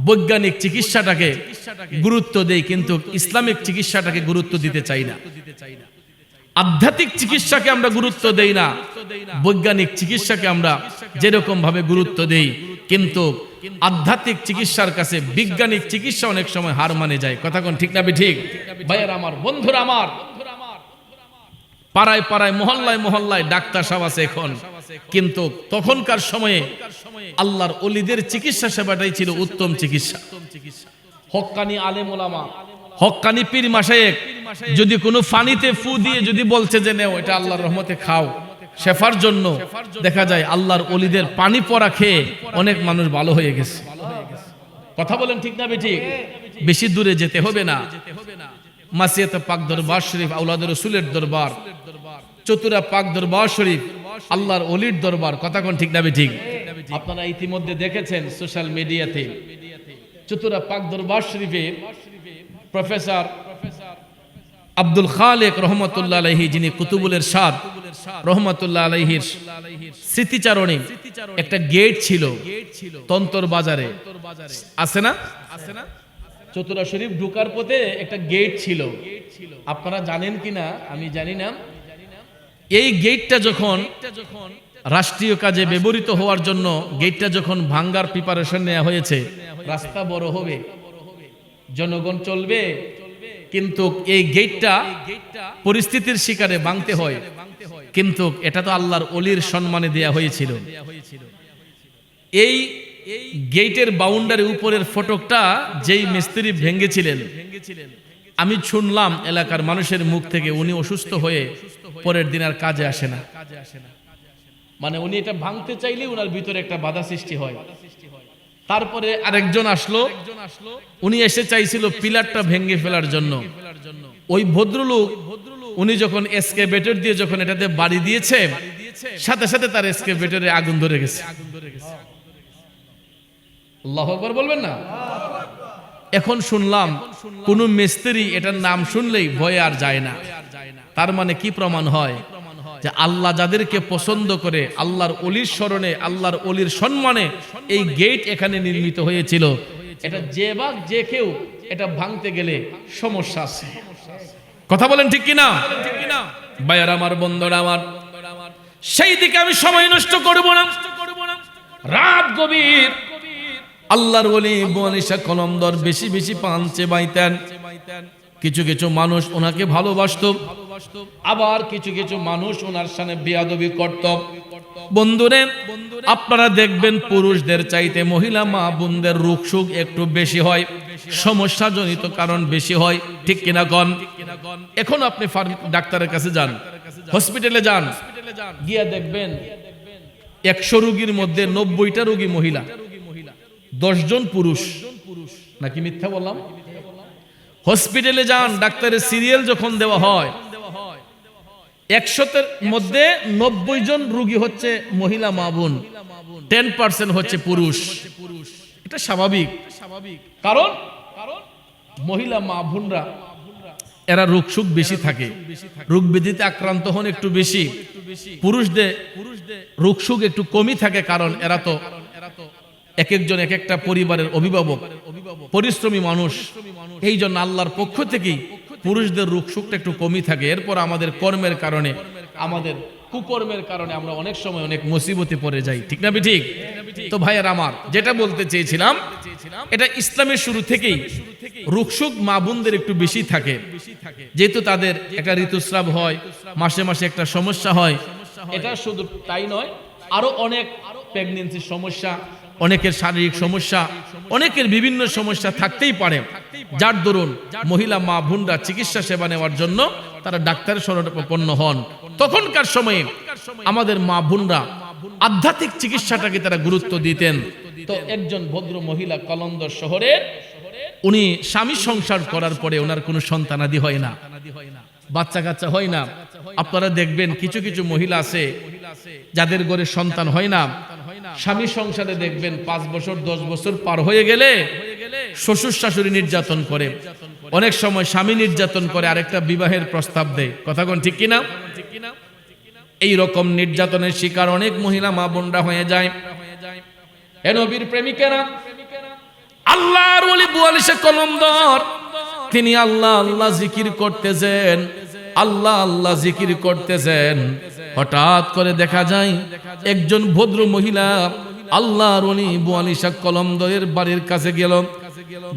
বৈজ্ঞানিক চিকিৎসাটাকে গুরুত্ব দেই, কিন্তু ইসলামিক চিকিৎসাটাকে গুরুত্ব দিতে চাই না। আধ্যাত্মিক চিকিৎসাকে আমরা গুরুত্ব দেই না, বৈজ্ঞানিক চিকিৎসাকে আমরা যেরকম ভাবে গুরুত্ব দেই, কিন্তু আধ্যাত্মিক চিকিৎসার কাছে বৈজ্ঞানিক চিকিৎসা অনেক সময় হার মানে যায়। কথা কোন ঠিক না ঠিক? ভাইয়ের আমার, বন্ধুরা আমার, পাড়ায় পাড়ায় মহল্লায় মহল্লায় ডাক্তার সাহেব আছে এখন, কিন্তু তখনকার সময়ে আল্লাহর ওলিদের চিকিৎসা সেবাটাই ছিল উত্তম চিকিৎসা। হক্কানি আলেম ওলামা, হক্কানি পীর মাশায়েখ যদি কোনো ফানিতে ফু দিয়ে যদি বলছে যে নেও এটা আল্লাহর রহমতে খাও শেফার জন্য, দেখা যায় আল্লাহর ওলিদের পানি পড়া খেয়ে অনেক মানুষ ভালো হয়ে গেছে। কথা বলেন ঠিক না বেঠিক? বেশি দূরে যেতে হবে না। মাসিয়াত পাক দরবার শরীফ, আওলাদ রাসূলের দরবার, চতুরা পাক দরবার শরীফ, আল্লাহর ওলির দরবার। কথা কোন ঠিক না বেঠিক? আপনারা ইতিমধ্যে দেখেছেন সোশ্যাল মিডিয়াতে চতুরা পাক দরবার শরীফে প্রফেসর আব্দুল খালেক রহমতুল্লাহ আলাইহি, যিনি কুতুবুল ইরশাদ রহমতুল্লাহ আলাইহির স্মৃতিচারণে একটা গেট ছিল তন্তর বাজারে, আছে না? চতুরা শরীফ ঢোকার পথে একটা গেট ছিল, আপনারা জানেন কিনা আমি জানি না। এই গেটটা যখন রাষ্ট্রীয় কাজে ব্যবহৃত হওয়ার জন্য গেটটা যখন ভাঙ্গার প্রিপারেশন নেওয়া হয়েছে, রাস্তা বড় হবে, জনগণ চলবে, কিন্তু এই গেটটা পরিস্থিতির শিকারে ভাঙতে হয়। কিন্তু এটা তো আল্লাহর ওলির সম্মানে দেয়া হয়েছিল। এই গেটের বাউন্ডারি উপরের ফটকটা যেই মিস্ত্রি ভেঙেছিলেন, আমি শুনলাম এলাকার মানুষের মুখ থেকে উনি অসুস্থ হয়ে পরের দিন আর কাজে আসে না। মানে উনি এটা ভাঙতে চাইলে ওনার ভিতরে একটা বাধা সৃষ্টি হয়। তারপরে আরেকজন আসলো, উনি এসে চাইছিল পিলারটা ভেঙে ফেলার জন্য। ওই ভদ্রলোক উনি যখন এসকেভেটর দিয়ে যখন এটাতে বাড়ি দিয়েছে, সাথে সাথে তার এসকেভেটরে আগুন ধরে গেছে। আল্লাহু আকবার বলবেন না? এখন শুনলাম কোন মিস্ত্রি এটার নাম শুনলেই ভয়ে আর যায় না। তার মানে কি প্রমাণ হয়? যে আল্লাহ যাদেরকে পছন্দ করে, আল্লাহর ওলির স্মরণে, আল্লাহর ওলির সম্মানে এই গেট এখানে নির্মিত হয়েছিল। এটা যে বা যে কেউ এটা ভাঙতে গেলে সমস্যা আছে। কথা বলেন ঠিক কিনা? ভাইয়ার আমার, বন্ধুরা আমার, সেই দিকে আমি সময় নষ্ট করব না। রাত গভীর আল্লাহর ওলি বুয়ালি শাহ কলমদর বেশি বেশি পান চেবাইতেন। কিছু কিছু মানুষ ওনাকে ভালোবাসতো, আবার কিছু কিছু মানুষ ওনার সামনে বেয়াদবি করত। বন্ধুরে, আপনারা দেখবেন পুরুষদের চাইতে মহিলা মা বোনদের রোগ সুখ একটু বেশি হয়, সমস্যা জনিত কারণ বেশি হয়, ঠিক কিনা গণ? এখন আপনি ডাক্তারের কাছে যান, হসপিটালে যান, গিয়া দেখবেন 100 রোগীর মধ্যে 90টা রোগী মহিলা, 10 জন পুরুষ। নাকি মিথ্যা বললাম? হসপিটালে যান, ডাক্তারের সিরিয়াল যখন দেওয়া হয় 100-এর মধ্যে 90 জন রোগী হচ্ছে মহিলা মা বোন, 10% হচ্ছে পুরুষ। এটা স্বাভাবিক, কারণ মহিলা মা বোনরা এরা রোগ সুখ বেশি থাকে, রোগ ব্যাধিতে আক্রান্ত হন একটু বেশি। পুরুষদের রোগ সুখ একটু কমই থাকে, কারণ এরা তো এক একজন এক একটা পরিবারের অভিভাবক, পরিশ্রমী মানুষ। এই জন্য আল্লাহর পক্ষ থেকেই পুরুষদের রোগ সুখটা একটু কমই থাকে। এরপর আমাদের কর্মের কারণে, আমাদের কুকর্মের কারণে আমরা অনেক সময় অনেক মুসিবতে পড়ে যাই, ঠিক না ঠিক? তো ভাইয়ের আমার, যেটা বলতে চেয়েছিলাম, এটা ইসলামের শুরু থেকেই রুকসুক মা বোনদের একটু বেশি থাকে, যেহেতু তাদের একটা ঋতুস্রাব হয়, মাসে মাসে একটা সমস্যা হয়। এটা শুধু তাই নয়, আরো অনেক প্রেগন্যান্সির সমস্যা, অনেকের শারীরিক সমস্যা, অনেকের বিভিন্ন সমস্যা থাকতেই পারে, যার দরুন মহিলা মা বোনরা চিকিৎসা সেবা নেওয়ার জন্য তারা ডাক্তারের শরণাপন্ন হন। তখনকার সময়ে আমাদের মা বোনরা আধ্যাত্মিক চিকিৎসাটাকে তারা গুরুত্ব দিতেন। তো একজন ভদ্র মহিলা কলন্দর শহরে, উনি স্বামী সংসার করার পরে ওনার কোনো সন্তানাদি হয় না, বাচ্চা কাচ্চা হয় না। আপনারা দেখবেন কিছু কিছু মহিলা আছে যাদের ঘরে সন্তান হয় না, স্বামী সংসারে দেখবেন 5 বছর 10 বছর পার হয়ে গেলে শ্বশুর শাশুড়ি নির্যাতন করে, অনেক সময় স্বামী নির্যাতন করে, আরেকটা বিবাহের প্রস্তাব দেয়। কথা কোন ঠিক কিনা? এই রকম নির্যাতনের শিকার অনেক মহিলা মা বোনরা হয়ে যায়। এ নবীর প্রেমিকেরা, আল্লাহর ওলি বুয়ালিশে কলমদর, তিনি আল্লাহ আল্লাহ জিকির করতেছেন, আল্লাহ আল্লাহ জিকির করতেছেন। হঠাৎ করে দেখা যায় একজন ভদ্র মহিলা আল্লাহর ওলি বুয়ালিশা কলমদরের বাড়ির কাছে গেল,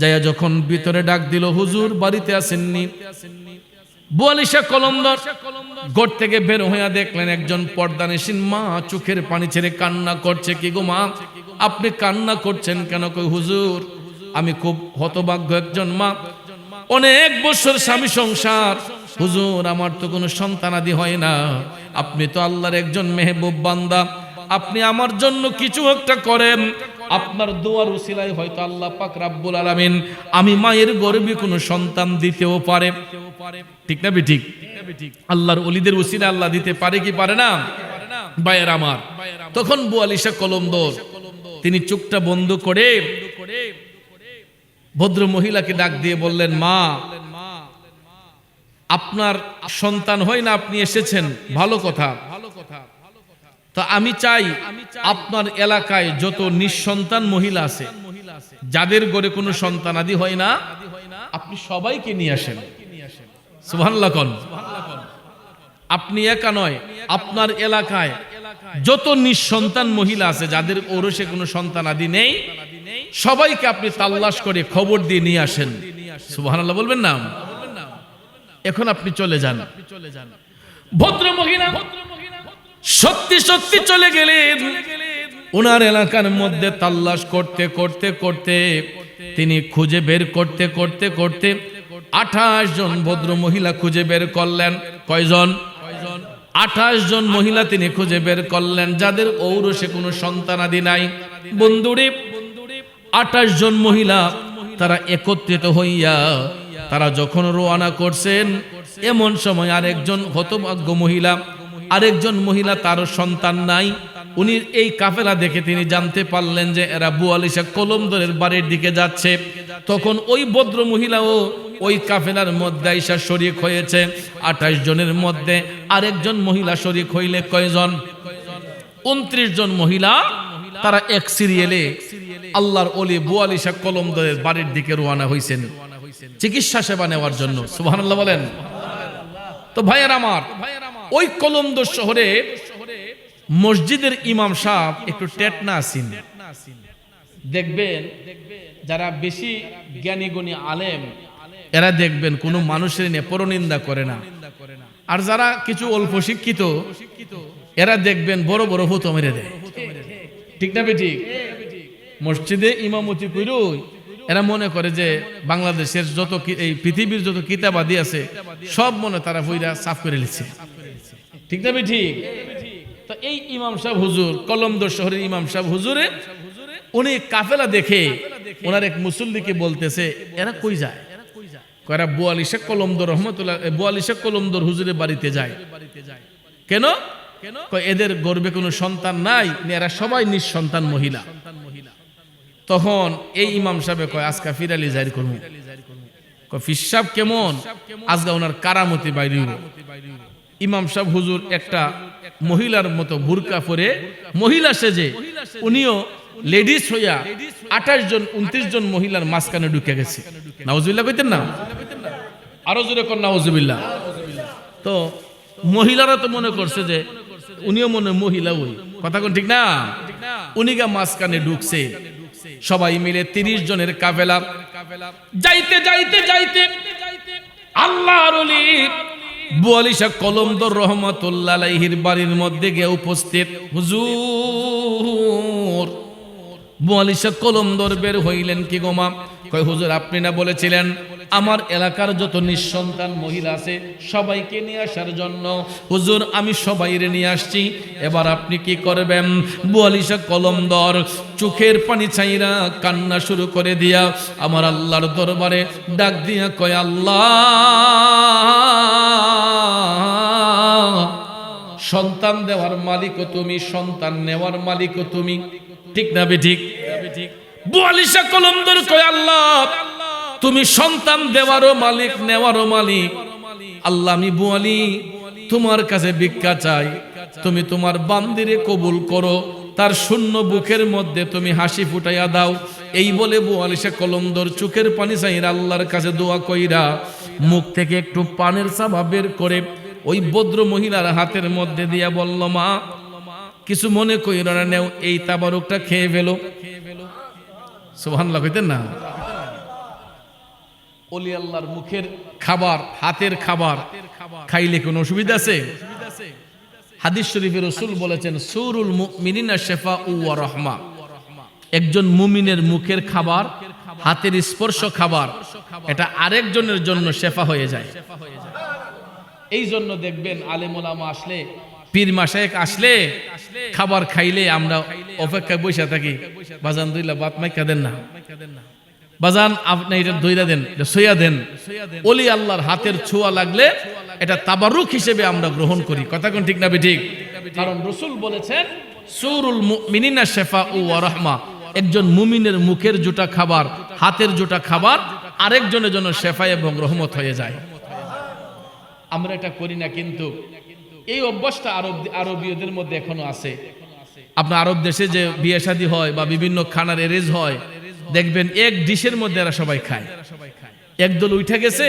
যাইয়া যখন ভিতরে ডাক দিল, হুজুর বাড়িতে আসেননি? বুয়ালিশা কলমদর ঘর থেকে বের হইয়া দেখলেন একজন পর্দানিসীন মা চোখের পানি ছেড়ে কান্না করছে। কি গো মা, আপনি কান্না করছেন কেন? কই হুজুর, আমি খুব হতভাগ্য একজন মা, অনেক বছর স্বামী সংসার, হুজুর আমার তো কোনো সন্তানাদি হয় না, আপনি তো আল্লাহর একজন মেহবুব বান্দা, আপনি আমার জন্য কিছু একটা করেন, আপনার দোয়ার উসিলায় হয়তো আল্লাহ পাক রাব্বুল আলামিন আমি মায়ের গর্ভে কোনো সন্তান দিতেও পারে। ঠিক না ঠিক? আল্লাহর ওলিদের উসিলা আল্লাহ দিতে পারে কি পারে না? ভাইয়ের আমার, তখন বুয়ালিশা কলমদর তিনি চোখটা বন্ধ করে ভদ্র মহিলাকে ডাক দিয়ে বললেন, মা আপনার সন্তান হয় না, আপনি এসেছেন, ভালো কথা, তো আমি চাই আপনার এলাকায় যত নিঃসন্তান মহিলা আছে, যাদের ঘরে কোনো সন্তান আদি হয় না, আপনি সবাইকে নিয়ে আসেন। সুবহানাল্লাহ কোন? আপনি একা নয়, আপনার এলাকায় যত নিঃসন্তান মহিলা আছে, যাদের ওরসে কোনো সন্তান আদি নেই, সবাইকে আপনি তাল্লাশ করে খবর দিয়ে নিয়ে আসেন। সুবহানাল্লাহ বলবেন না? এখন আপনি চলে যান। ভদ্র মহিলা সত্যি সত্যি চলে গেলেন। ওনার এলাকার মধ্যে তাল্লাশ করতে করতে করতে তিনি খুঁজে বের করতে করতে করতে 28 জন ভদ্র মহিলা খুঁজে বের করলেন। কয়জন? 28 জন মহিলা তিনি খুঁজে বের করলেন, যাদের ঔরসে কোনো সন্তানাদি নাই। বন্ধুরে, 28 জন মহিলা তারা একত্রিত হইয়া তারা যখন রওনা করছেন, এমন সময় আরেকজন হতভাগ্য মহিলা, আরেকজন মহিলা তারও সন্তান নাই, উনি এই কাফেলা দেখে তিনি জানতে পারলেন যে এরা বুয়ালিশা কলমদরের বাড়ির দিকে যাচ্ছে। তখন ওই ভদ্র মহিলাও ওই কাফেলার মধ্যে আইসা শরীক হয়েছে। 28 জনের মধ্যে আরেকজন মহিলা শরীক হইলে কয়জন? 29 জন মহিলা তারা এক সিরিয়ালে আল্লাহর ওলি বুয়ালিশা কলমদরের বাড়ির দিকে রওনা হইছেন চিকিৎসা সেবা নেওয়ার জন্য। সুবহানাল্লাহ বলেন। তো ভাইয়ের আমার, ওই কলমদর শহরে মসজিদের ইমাম সাহেব একটু টেটনা আছেন। দেখবেন যারা বেশি জ্ঞানী গুণী আলেম, এরা দেখবেন কোনো মানুষের নিয়ে পরনিন্দা করে না, আর যারা কিছু অল্প শিক্ষিত, এরা দেখবেন বড় বড় হুতো মেরে দেয়। ঠিক না বেঠিক? মসজিদে ইমামতি কইরো এরা মনে করে যে বাংলাদেশের যত এই পৃথিবীর যত কিতাবাদি আছে সব মনে তারা বইরা সাফ করে লিখছে। ঠিক না বেঠিক? তো এই ইমাম সাহেব হুজুর, কলমদর শহরের ইমাম সাহেব হুজুরে, উনি কাফেলা দেখে ওনার এক মুসল্লিকে বলতেছে, এরা কই যায়? কয়রা বুয়ালিশা কলমদর রহমতুল্লাহ, বুয়ালিশা কলমদর হুজুরের বাড়িতে যায়। কেন? এদের গর্ভে কোনো সন্তান নাই, এরা সবাই নিঃসন্তান মহিলা। তখন এই ইমাম সাহেব কয়, আজকা ফিরালি জারি করবো। ফিসাব কেমন? আজকা ওনার কারামতি বাইরে। ইমাম সাহেব হুজুর একটা মহিলার মতো বুরকা পরে মহিলা সেজে, উনিও লেডিস হইয়া 28 জন 29 জন মহিলার মাঝখানে ঢুকে গেছে। নাউজুবিল্লাহ কইতেন না? আরো জোরে কর নাউজুবিল্লাহ। তো মহিলারা তো মনে করছে যে উনিও মনে মহিলা, ওই কথা কোন ঠিক না, উনিগা মাঝখানে ঢুকছে। সবাই মিলে 30 জনের কাফেলা যাইতে যাইতে যাইতে আল্লাহর ওলি বুয়ালি শাহ কলমদর রহমাতুল্লাহ আলাইহির বাড়ির মধ্যে গিয়ে উপস্থিত। হুজুর, বুয়ালি শাহ কলমদর বের হইলেন কি গোমা? কয় হুজুর, আপনি না বলেছিলেন আমার এলাকার যত নিঃসন্তান মহিলা আছে সবাইকে নিয়ে আসার জন্য? হুজুর, আমি সবাইরে নিয়ে আসছি, এবার আপনি কি করবেন? বুয়ালি শাহ কলমদর চোখের পানি ছাইরা কান্না শুরু করে দিয়া আমার আল্লাহর দরবারে ডাক দিয়া কয়, আল্লাহ, সন্তান দেওয়ার মালিকও তুমি, সন্তান নেওয়ার মালিকও তুমি, ঠিক না বেঠিক? বুয়ালি শাহ কলমদর কয়, আল্লাহ, তুমি সন্তান দেওয়ারও মালিক, নেওয়ারও মালিক। আল্লাহ, আমি বুয়ালি তোমার কাছে ভিক্ষা চাই, তুমি তোমার বান্দিরে কবুল করো, তার শূন্য বুকের মধ্যে তুমি হাসি ফুটাইয়া দাও। এই বলে বুয়ালি শাহ কলমদর চোখের পানি চাইরা আল্লাহর কাছে দোয়া কইরা মুখ থেকে একটু পানের সাবা বের করে ওই ভদ্র মহিলার হাতের মধ্যে দিয়া বলল, মা, কিছু মনে কইরা না, নেও, এই তাবারুকটা খেয়ে ফেলো। সুবহানাল্লাহ কইতেন না? ওলি আল্লাহর মুখের খাবার, হাতের খাবার খাইলে কোনো অসুবিধা আছে? হাদিস শরীফে রাসূল বলেছেন, সুরুল মুমিনিনা শিফাউ ওয়া রাহমা। একজন মুমিনের মুখের খাবার, হাতের স্পর্শ খাবার, এটা আরেকজনের জন্য শেফা হয়ে যায়। এই জন্য দেখবেন আলেম ওলামা আসলে, পীর মাশায়েখ আসলে, খাবার খাইলে আমরা অপেক্ষায় বসে থাকি, বাজান দুইলা বাত মাইকা দেন না, বাজান আপনি এটা দইরা দেন, এটা সইয়া দেন। ওলি আল্লাহর হাতের ছোঁয়া লাগলে এটা তাবারুক হিসেবে আমরা গ্রহণ করি, কথা কোন ঠিক না বেঠিক? কারণ রাসূল বলেছেন, সুরুল মুমিনিনা শিফাউ ওয়া রাহমা। একজন মুমিনের মুখের জুটা খাবার, হাতের জুটা খাবার আরেকজনের জন্য শেফা এবং রহমত হয়ে যায়। আমরা এটা করি না, কিন্তু এই অভ্যাসটা আরবীয়দের মধ্যে এখনো আছে। আপনার আরব দেশে যে বিয়ে শাদী হয় বা বিভিন্ন খানার এরেজ হয়, দেখবেন এক ডিশের মধ্যে এরা সবাই খায়। একদল উঠে গেছে,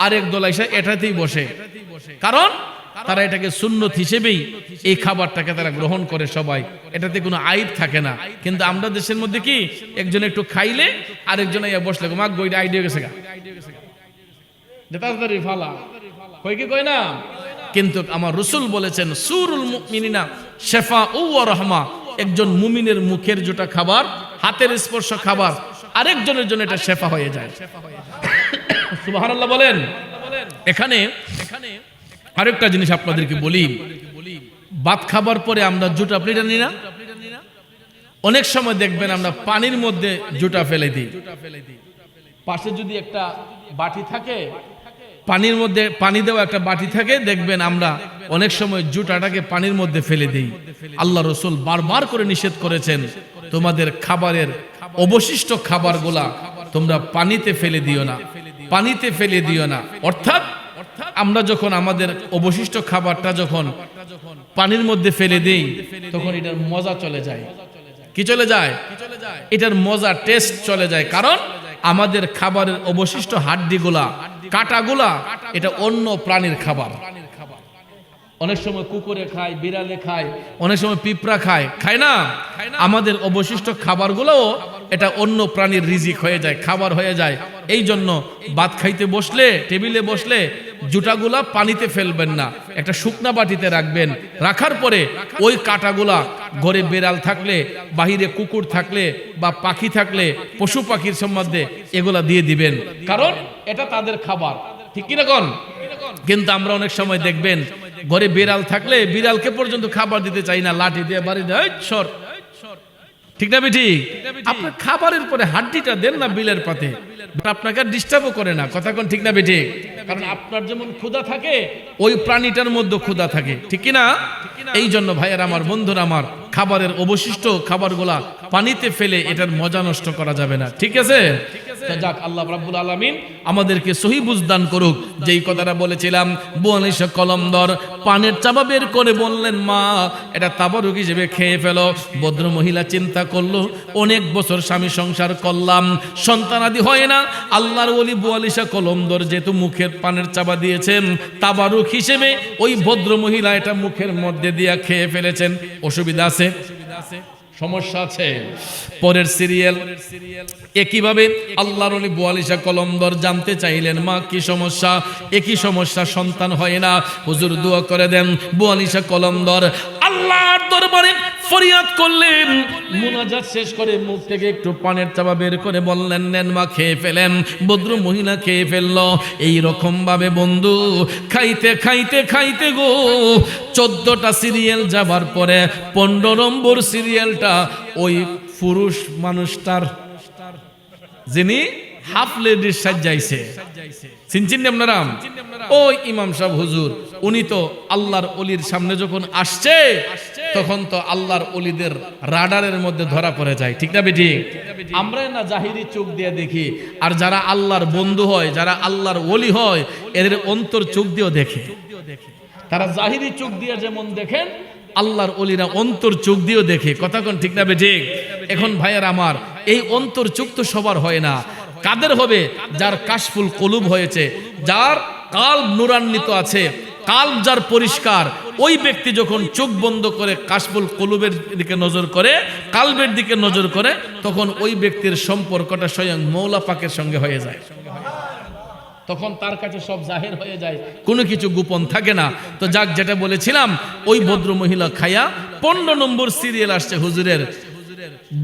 আরেক দল এসে এটাতেই বসে, কারণ তারা এটাকে সুন্নত হিসেবেই এই খাবারটাকে তারা গ্রহণ করে সবাই, এটাতে কোনো আইব থাকে না। কিন্তু আমরা দেশের মধ্যে কি, একজন একটু খাইলে আরেকজন বসলে, মাক বইটা আইডিয়া গেছে গা, তাড়াতাড়ি ফালা, কই কি কয় না? কিন্তু আমার রাসূল বলেছেন, সুরুল মুমিনিনা শিফাউ ওয়া রাহমা। একজন মুমিনের মুখের যেটা খাবার, হাতের স্পর্শ খাবার, আরেকজনের জন্য এটা শেফা হয়ে যায়। সুবহানাল্লাহ বলেন। এখানে আরেকটা জিনিস আপনাদেরকে বলি, ভাত খাবার পরে আমরা জুটা প্লেট আনি না? অনেক সময় দেখবেন আমরা পানির মধ্যে জুটা ফেলে দিই। পাশে যদি একটা বাটি থাকে, পানির মধ্যে পানি দেওয়া একটা বাটি থাকে, দেখবেন আমরা অনেক সময় জুটাটাকে পানির মধ্যে ফেলে দিই। আল্লাহ রাসূল বারবার করে নিষেধ করেছেন, তোমাদের খাবারের অবশিষ্ট খাবারগুলা তোমরা পানিতে ফেলে দিও না, পানিতে ফেলে দিও না। অর্থাৎ আমরা যখন আমাদের অবশিষ্ট খাবারটা যখন পানির মধ্যে ফেলে দেই, তখন এটার মজা চলে যায়। কি চলে যায়? এটার মজা, টেস্ট চলে যায়। কারণ আমাদের খাবারের অবশিষ্ট হাড্ডিগুলা, কাটাগুলা, এটা অন্য প্রাণীর খাবার। অনেক সময় কুকুরে খায়, বিড়ালে খায়, অনেক সময় পিঁপড়া খায়, খায় না? আমাদের অবশিষ্ট খাবারগুলোও এটা অন্য প্রাণীর রিজিক হয়ে যায়, খাবার হয়ে যায়। এই জন্য ভাত খাইতে বসলে, টেবিলে বসলে জুটাগুলা পানিতে ফেলবেন না, একটা শুকনা বাটিতে রাখবেন। রাখার পরে ওই কাটাগুলা ঘরে বেড়াল থাকলে, বাহিরে কুকুর থাকলে বা পাখি থাকলে, পশু পাখির সম্বন্ধে এগুলা দিয়ে দিবেন, কারণ এটা তাদের খাবার, ঠিক কিনা কোন? কিন্তু আমরা অনেক সময় দেখবেন ঘরে বিড়াল থাকলে বিড়ালকে পর্যন্ত খাবার দিতে চাই না, লাঠি দিয়ে বাড়ি দেয়, সর, ঠিক না বেটি? আপনার খাবারের পরে হাড্ডিটা দেন না বিলের পাতে, আপনাকে ডিস্টার্বও করে না, কথা কোন ঠিক না বেটি? কারণ আপনার যেমন ক্ষুধা থাকে, ওই প্রাণীটার মধ্যে ক্ষুধা থাকে, ঠিক কিনা? এই জন্য ভাইয়ের আমার, বন্ধুরা আমার, খাবারের অবশিষ্ট খাবারগুলা পানিতে ফেলে এটার মজা নষ্ট করা যাবে না, ঠিক আছে? তো যাক, আল্লাহ রাব্বুল আলামিন আমাদেরকে সহি বুঝদান করুক। যেই কথাটা বলেছিলাম, বুয়ালিশা কলমদর পানের চাবা বের করে বললেন, মা এটা তাবারুক হিসেবে খেয়ে ফেলো। ভদ্র মহিলা চিন্তা করলো, অনেক বছর স্বামী সংসার করলাম, সন্তানাদি হয় না। আল্লাহর ওলি বুয়ালিশা কলমদর যেহেতু মুখের পানের চাবা দিয়েছেন, তাবারুক হিসেবে ওই ভদ্র মহিলা এটা মুখের মধ্যে দিয়া খেয়ে ফেলেছেন। অসুবিধা আছে? সমস্যা আছে? পরের সিরিয়াল একইভাবে আল্লাহর ওলি বুয়ালিশা কলমদর জানতে চাইলেন, মা কি সমস্যা? একই সমস্যা, সন্তান হয় না। হুজুর দোয়া করে দেন। বুয়ালিশা কলমদর আল্লাহর দরবারে ফরিয়াদ করলেন। মুনাজাত শেষ করে মুখ থেকে একটু পানের চাবা বের করে বললেন, নেন মা, খেয়ে ফেলেন। ভদ্র মহিলা খেয়ে ফেললো। এই রকম ভাবে বন্ধু খাইতে খাইতে খাইতে গো 14টা সিরিয়াল যাবার পরে 15 নম্বর সিরিয়ালটা ওই পুরুষ মানুষটার, যিনি হাফ লেডির সাজাইছে, চিনছেন আপনারা? ওই ইমাম সাহেব হুজুর, উনি তো আল্লাহর ওলির সামনে যখন আসছে তখন তো আল্লাহর ওলিদের রাডারের মধ্যে ধরা পড়ে যায়, ঠিক না বেটি? আমরা না জাহিরি চোখ দিয়ে দেখি, আর যারা আল্লাহর বন্ধু হয়, যারা আল্লাহর ওলি হয়, এদের অন্তর চোখ দিয়েও দেখে। তারা জাহিরি চোখ দিয়ে যেমন দেখেন, আল্লাহর ওলিরা অন্তর চোখ দিয়েও দেখে। কথা কোন ঠিক না বেটি? এখন ভাইয়ের আমার, এই অন্তর চোখ তো সবার হয় না। কাদের হবে? যার কাশফুল কলুব হয়েছে, যার কাল্ব নূরান্বিত আছে, কাল্ব যার পরিষ্কার, ওই ব্যক্তি যখন চোখ বন্ধ করে কাশফুল কলুবের দিকে নজর করে, কালবের দিকে নজর করে, তখন ওই ব্যক্তির সম্পর্কটা স্বয়ং মৌলা পাকের সঙ্গে হয়ে যায়। তখন তার কাছে সব জাহির হয়ে যায়, কোনো কিছু গোপন থাকে না। তো যাক, যেটা বলেছিলাম, ওই ভদ্র মহিলা খায়া 15 নম্বর সিরিয়াল আসছে হুজুরের।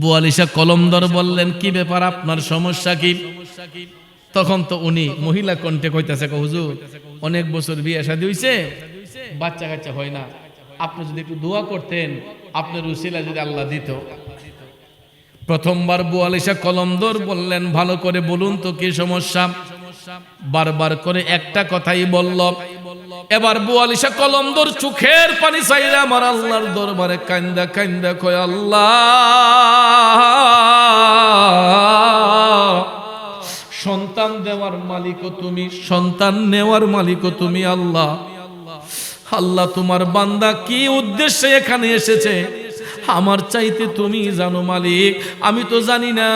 বুয়ালিশা কলমদর বললেন, কি ব্যাপার, আপনার সমস্যা কি? তখন তো উনি মহিলা কণ্ঠে কইতাছে, হুজুর অনেক বছর বিয়ে শাদী হইছে, বাচ্চা কাচ্চা হয় না, আপনি যদি একটু দোয়া করতেন, আপনার উসিলা যদি আল্লাহ দিত। প্রথমবার বুয়ালিশা কলমদর বললেন, ভালো করে বলুন তো কি সমস্যা? বারবার করে একটা কথাই বলল। এবার বুয়ালিশা কলমদর চোখের পানি চাইরা আমার আল্লাহর দরবারে কান্দা কান্দা কয়, আল্লাহ, সন্তান দেওয়ার মালিকও তুমি, সন্তান নেওয়ার মালিকও তুমি। আল্লাহ, আল্লাহ, তোমার বান্দা কি উদ্দেশ্যে এখানে এসেছে আমার চাইতে তুমি জানো মালিক, আমি তো জানি না।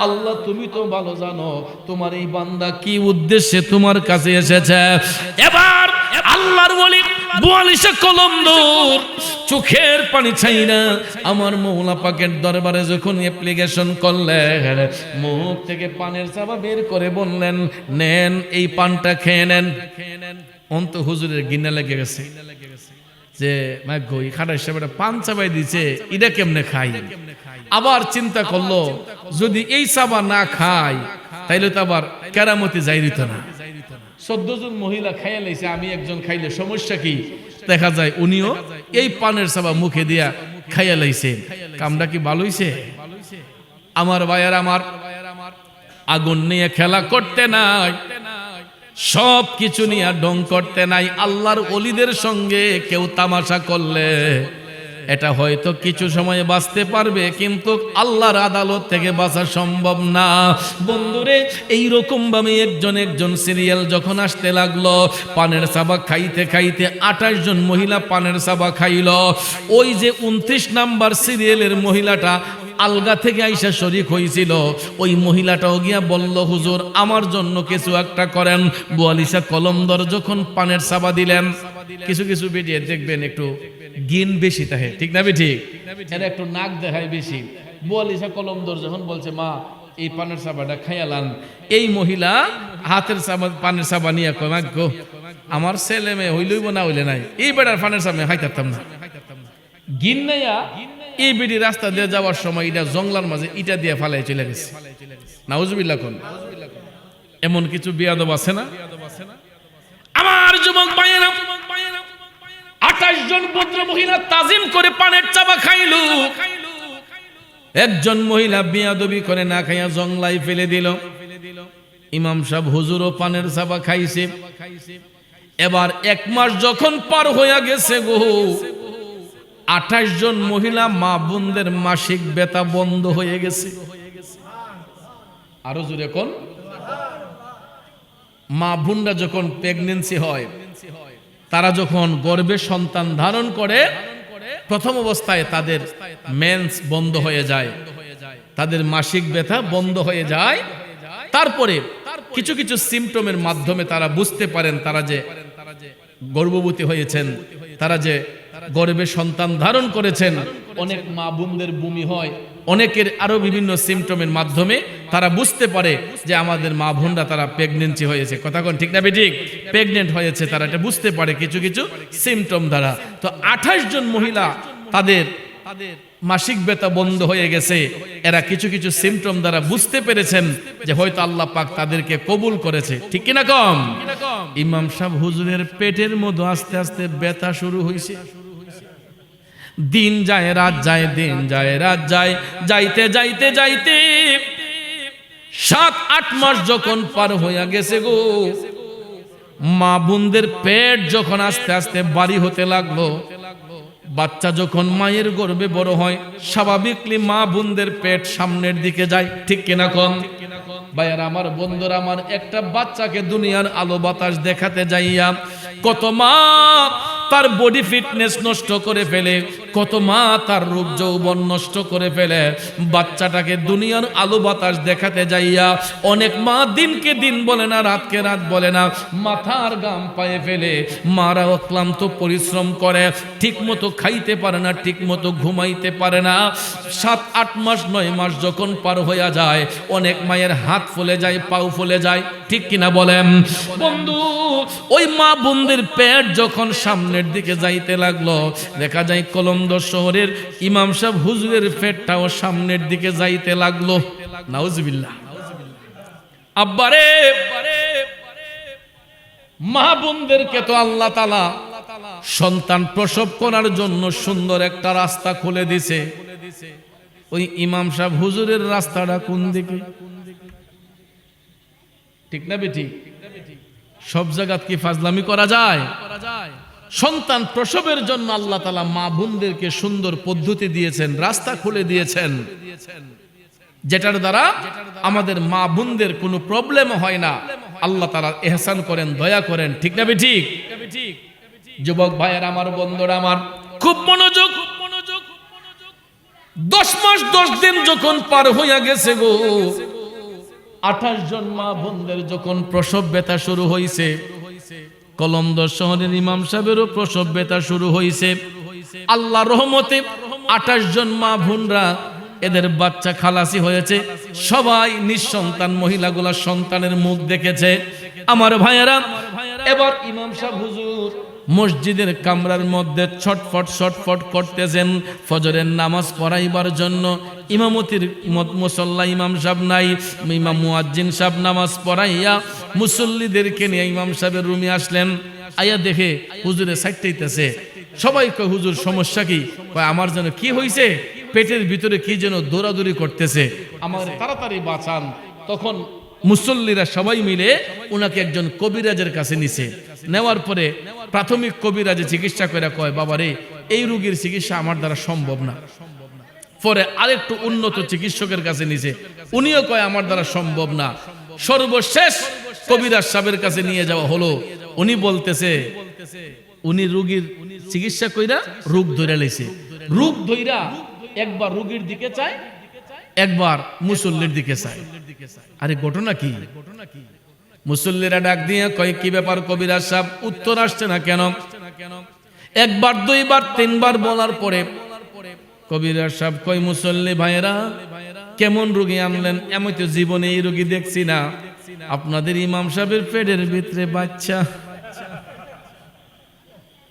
আল্লাহ, তুমি তো ভালো জানো তোমার এই বান্দা কি উদ্দেশ্যে তোমার কাছে এসেছে। এবার আল্লাহর ওলি বুয়ালিশা কলমদর চোখের পানি ছাই না আমার মৌলা পাকের দরবারে যখন অ্যাপ্লিকেশন করলেন, মুখ থেকে পানের চাবা বের করে বললেন, নেন এই পানটা খেয়ে নেন। অন্ত হুজুরের গিন্না লেগে গেছে যে গই খাটা হিসেবে পান চাবাই দিছে, এটা কেমনে খাই? আবার চিন্তা করলো, যদি এই চাবা না খাই তাইলে তো আবার কেরামতি যাই দিত না। 14 জন মহিলা খাইয়া লাইছে, আমি একজন খাইলে সমস্যা কি? দেখা যায় উনিও এই পানের চাবা মুখে দিয়া খাইয়া লাইছে। কামটা কি ভালো হইছে? আমার ভাইয়ার আমার, আগুন নিয়ে খেলা করতে নাই, সব কিছু নিয়ে ঢং করতে নাই। আল্লাহর ওলিদের সঙ্গে কেউ তামাশা করলে এটা হয়তো কিছু সময় বাঁচতে পারবে, কিন্তু আল্লাহর আদালত থেকে বাঁচা সম্ভব না। বন্ধুরে, এইরকম ভাবে একজন সিরিয়াল যখন আসতে লাগলো, পানের চাবা খাইতে খাইতে 28 জন মহিলা পানের চাবা খাইল। ওই যে 29 নাম্বার সিরিয়ালের মহিলাটা আলগা থেকে আইসা শরীক হয়েছিল, ওই মহিলাটাও গিয়া বলল, হুজুর আমার জন্য কিছু একটা করেন। বুয়ালিশা কলমদর যখন পানের চাবা দিলেন, কিছু কিছু ভিডিও দেখবেন একটু গিন বেশি থাকে, ঠিক না বেঠিক? এর একটু নাক দেখায় বেশি। বুয়ালিশা কলমদর যখন বলছে, মা এই পানের চাবাটা খাইয়ালান, এই মহিলা হাতের চাবা পানের চাবা নিয়ে কয়, মা গো, আমার ছেলে মেয়ে হইলইব না হইলে নাই, এই বেটার পানের চাবা খাইতাম না। গিন নাইয়া এই বেডি রাস্তা দিয়ে যাওয়ার সময় এটা জঙ্গলার মাঝে ইটা দিয়ে ফালাই চলে গেছে। নাউজুবিল্লাহ। কোন এমন কিছু বিয়াদব আছে না? আমার যুবক ভাইয়েরা, 28 জন ভদ্র মহিলা তাজিম করে পানের চাবা খাইল। একজন মহিলা বিয়াদবি করে না খাইয়া জংলাই ফেলে দিল। ইমাম সাহেব হুজুরও পানের চাবা খাইছে। এবার 1 মাস যখন পার হইয়া গেছে গো, 28 জন মহিলা মা বোনদের মাসিক ব্যথা বন্ধ হয়ে গেছে। আরো জোরে কোন, মা বোনরা যখন প্রেগন্যান্সি হয়, তারা যখন গর্ভে সন্তান ধারণ করে, প্রথম অবস্থায় তাদের মেন্স বন্ধ হয়ে যায়, তাদের মাসিক ব্যথা বন্ধ হয়ে যায়। তারপরে কিছু কিছু সিমটমের মাধ্যমে তারা বুঝতে পারেন তারা যে গর্ভবতী হয়েছেন, তারা যে গর্ভে সন্তান ধারণ করেছেন। অনেক মা বোনদের বমি হয়, অনেকের আরো বিভিন্ন সিমটমের মাধ্যমে তারা বুঝতে পারে যে আমাদের মা বোনরা তারা প্রেগনেন্সি হয়েছে। কথা কোন ঠিক না বেঠিক? প্রেগনেন্ট হয়েছে, তারা এটা বুঝতে পারে কিছু কিছু সিমটম দ্বারা। তো 28 জন মহিলা তাদের মাসিক ব্যথা বন্ধ হয়ে গেছে, এরা কিছু কিছু সিমটম দ্বারা বুঝতে পেরেছেন যে হয়তো আল্লাহ পাক তাদেরকে কবুল করেছে। ঠিক কিনা কম? ইমাম সাহেব হুজুরের পেটের মধ্যে আস্তে আস্তে ব্যথা শুরু হয়েছে। দিন যায় রাত যায়, দিন যায় রাত যায়, যাইতে যাইতে যাইতে 7-8 মাস যখন পার হইয়া গেছে গো, মা বোনদের পেট যখন আস্তে আস্তে বাড়ি হতে লাগলো, বাচ্চা যখন মায়ের গর্ভে বড় হয়, স্বাভাবিকলি মা বোনদের পেট সামনের দিকে যায়। ঠিক কিনা কম? ভাইয়ার আমার, বন্ধুরা আমার, একটা বাচ্চাকে দুনিয়ার আলো বাতাস দেখাতে যাইয়া কত মা তার বডি ফিটনেস নষ্ট করে ফেলে, কত মা তার রূপ যৌবন নষ্ট করে ফেলে। বাচ্চাটাকে দুনিয়ার আলো বাতাস দেখাতে যাইয়া অনেক মা দিনকে দিন বলে না, রাতকে রাত বলে না, মাথার গাম পায়ে ফেলে। মারা অক্লান্ত পরিশ্রম করে, ঠিক মতো খাইতে পারে না, ঠিক মতো ঘুমাইতে পারে না। 7-8 মাস 9 মাস যখন পার হইয়া যায়, অনেক মায়ের হাত ফুলে যায়, পাও ফুলে যায়। ঠিক কিনা বলেন বন্ধু? ওই মা বোনদের পেট যখন সামনের দিকে যাইতে লাগলো, দেখা যায় কলমদর শহরের ইমাম সাহেব হুজুরের পেটটাও সামনের দিকে যাইতে লাগলো। নাউজুবিল্লাহ। আব্বারে, মা বোনদেরকে তো আল্লাহ তাআলা সন্তান প্রসব করার জন্য সুন্দর একটা রাস্তা খুলে দিছে। ওই ইমাম সাহেব হুজুরের রাস্তাটা কোন দিকে? ঠিক না বেটি? সব জায়গায় কি ফাজলামি করা যায়? সন্তান প্রসবের জন্য আল্লাহ তাআলা মা বোনদেরকে সুন্দর পদ্ধতি দিয়েছেন, রাস্তা খুলে দিয়েছেন, যেটার দ্বারা আমাদের মা বোনদের কোনো প্রবলেম হয় না। আল্লাহ তাআলা ইহসান করেন, দয়া করেন। ঠিক না বেঠিক? যুবক ভাইয়ের আমার, বন্ধুরা আমার, খুব মনোযোগ। 10 মাস 10 দিন যখন পার হইয়া গেছে গো, 28 জন মা বোনদের যখন প্রসব ব্যথা শুরু হইছে, কলমদর শহরের ইমাম সাহেবেরও প্রসব ব্যথা শুরু হইছে। আল্লাহর রহমতে 28 জন মা বোনরা এদের বাচ্চা খালাসি হয়েছে। সবাই নিঃসন্তান মহিলাগুলা সন্তানের মুখ দেখেছে। আমার ভাইয়েরা, এবার ইমাম সাহেব হুজুর মসজিদের কামরার মধ্যে ছটফট করতেছেন ফজরের নামাজ পড়াইবার জন্য। ইমামতির মুসল্লা ইমাম সাহেব নাই, ইমাম মুয়াজ্জিন সাহেব নামাজ পড়াইয়া মুসল্লিদেরকে নিয়ে ইমাম সাহেবের রুমে আসলেন। আইয়া দেখে হুজুরে সাইটটাইতেছে। সবাই কয়, হুজুর সমস্যা কি? কয়, আমার যেন কি হইছে, পেটের ভিতরে কি যেন দৌড়াদৌড়ি করতেছে, আমার তাড়াতাড়ি বাঁচান। তখন মুসল্লিরা সবাই মিলে উনাকে একজন কবিরাজের কাছে নিছে। নেওয়ার পরে প্রাথমিক কবিরাজে চিকিৎসা করে কয়, বাবারে, এই রোগীর চিকিৎসা আমার দ্বারা সম্ভব না। পরে আরেকটু উন্নত চিকিৎসকের কাছে নিছে, উনিও কয় আমার দ্বারা সম্ভব না। সর্বশেষ কবিরাজ সাহেবের কাছে নিয়ে যাওয়া হলো। উনি বলতেছে, উনি রোগীর চিকিৎসা কইরা রোগ ধরে লাইছে। রোগ ধইরা একবার রোগীর দিকে চায়, একবার মুসল্লির দিকে চায়। আরে ঘটনা কি? মুসল্লিরা ডাক দিয়ে কয়, কি ব্যাপার কবিরাজ সাহেব, উত্তর আসছে না কেন? একবার, দুইবার, তিনবার বলার পরে কবিরাজ সাহেব কয়, মুসল্লি ভাইয়েরা, কেমন রোগী আনলেন? আমি তো জীবনে এই রোগী দেখছি না। আপনাদের ইমাম সাহেবের পেটের ভিতরে বাচ্চা।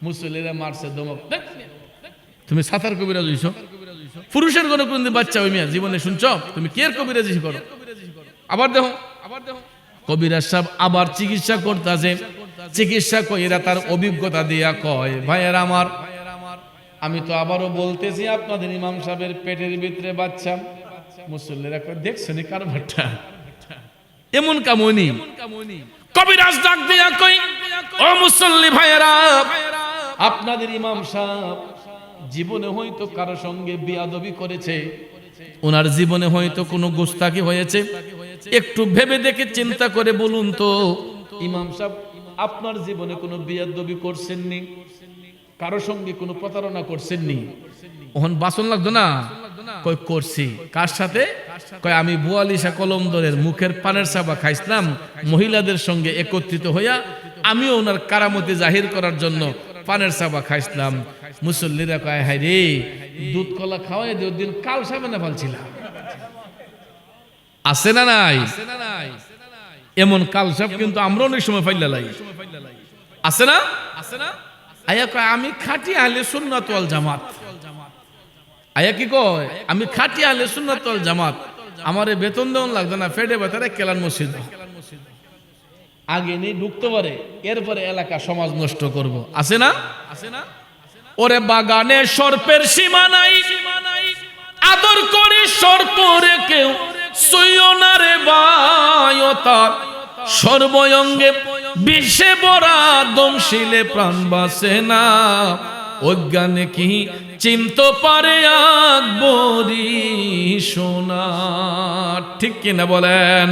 মুসল্লিরা মারছে দমক, তুমি সাতার কবিরাজ হইছো? পুরুষের কোনো কোনদিন বাচ্চা হই মিয়া জীবনে শুনছ? তুমি কে কবিরাজি করো? আবার দেখো, কবিরাজ সাহেব আবার চিকিৎসা করতেছে। চিকিৎসা কইরা তার অভিজ্ঞতা দিয়া কয়, ভাইয়েরা আমার, আমি তো আবারও বলতেছি আপনাদের ইমাম সাহেবের পেটের ভিতরে বাচ্চা। মুসল্লিরা কয়, দেখছেন কারবারটা, এমন কামনি। কবিরাজ ডাক দিয়া কই, ও মুসল্লি ভাইয়েরা, আপনাদের ইমাম সাহেব জীবনে হয়তো কারো সঙ্গে বেয়াদবি করেছে, ওনার জীবনে হয়তো কোনো গুস্তাখি হয়েছে, একটু ভেবে দেখে চিন্তা করে বলুন তো ইমাম সাহেব আপনার জীবনে কোনো বেয়াদবি করছেননি, কারো সঙ্গে কোনো প্রতারণা করছেননি? ওহন বাসন লাগতো না? কই করছি। কার সাথে? কয় আমি বুয়ালিশা কলমদরের মুখের পানের সাবা খাইছিলাম মহিলাদের সঙ্গে একত্রিত হইয়া, আমিও ওনার কারামতি জাহির করার জন্য পানের সাবা খাইছিলাম। মুসল্লিরা কয় হায় রে, দুধ কলা খাওয়াই দিয়ে দিন কাল সাবে না ফালছিলাম। আছে না নাই? এমন কাল সাব কিন্তু আমরা অনেক সময় ফাইলা লাই। আছে না? আয়া কয় আমি খাঁটি আহলে সুন্নাত ওয়াল জামাত। আয়া কি কয়? আমি খাঁটি আহলে সুন্নাত ওয়াল জামাত, আমারে বেতন দেওয়ান লাগবে না, ফেডে বেতারে কেলান মসজিদ আগে নিয়ে ঢুকতে পারে, এরপরে এলাকা সমাজ নষ্ট করব। আছে না? ওরে বাগানে সর্পের সীমা নাই, আদর করে সর্প রে কেউ সইও না রে বায়তা, সর্বঙ্গে বিষে বরা দমশিলে প্রাণ বাসে না, অজ্ঞানে কি চিনতে পারে আকবরী সোনা। ঠিক কিনা বলেন?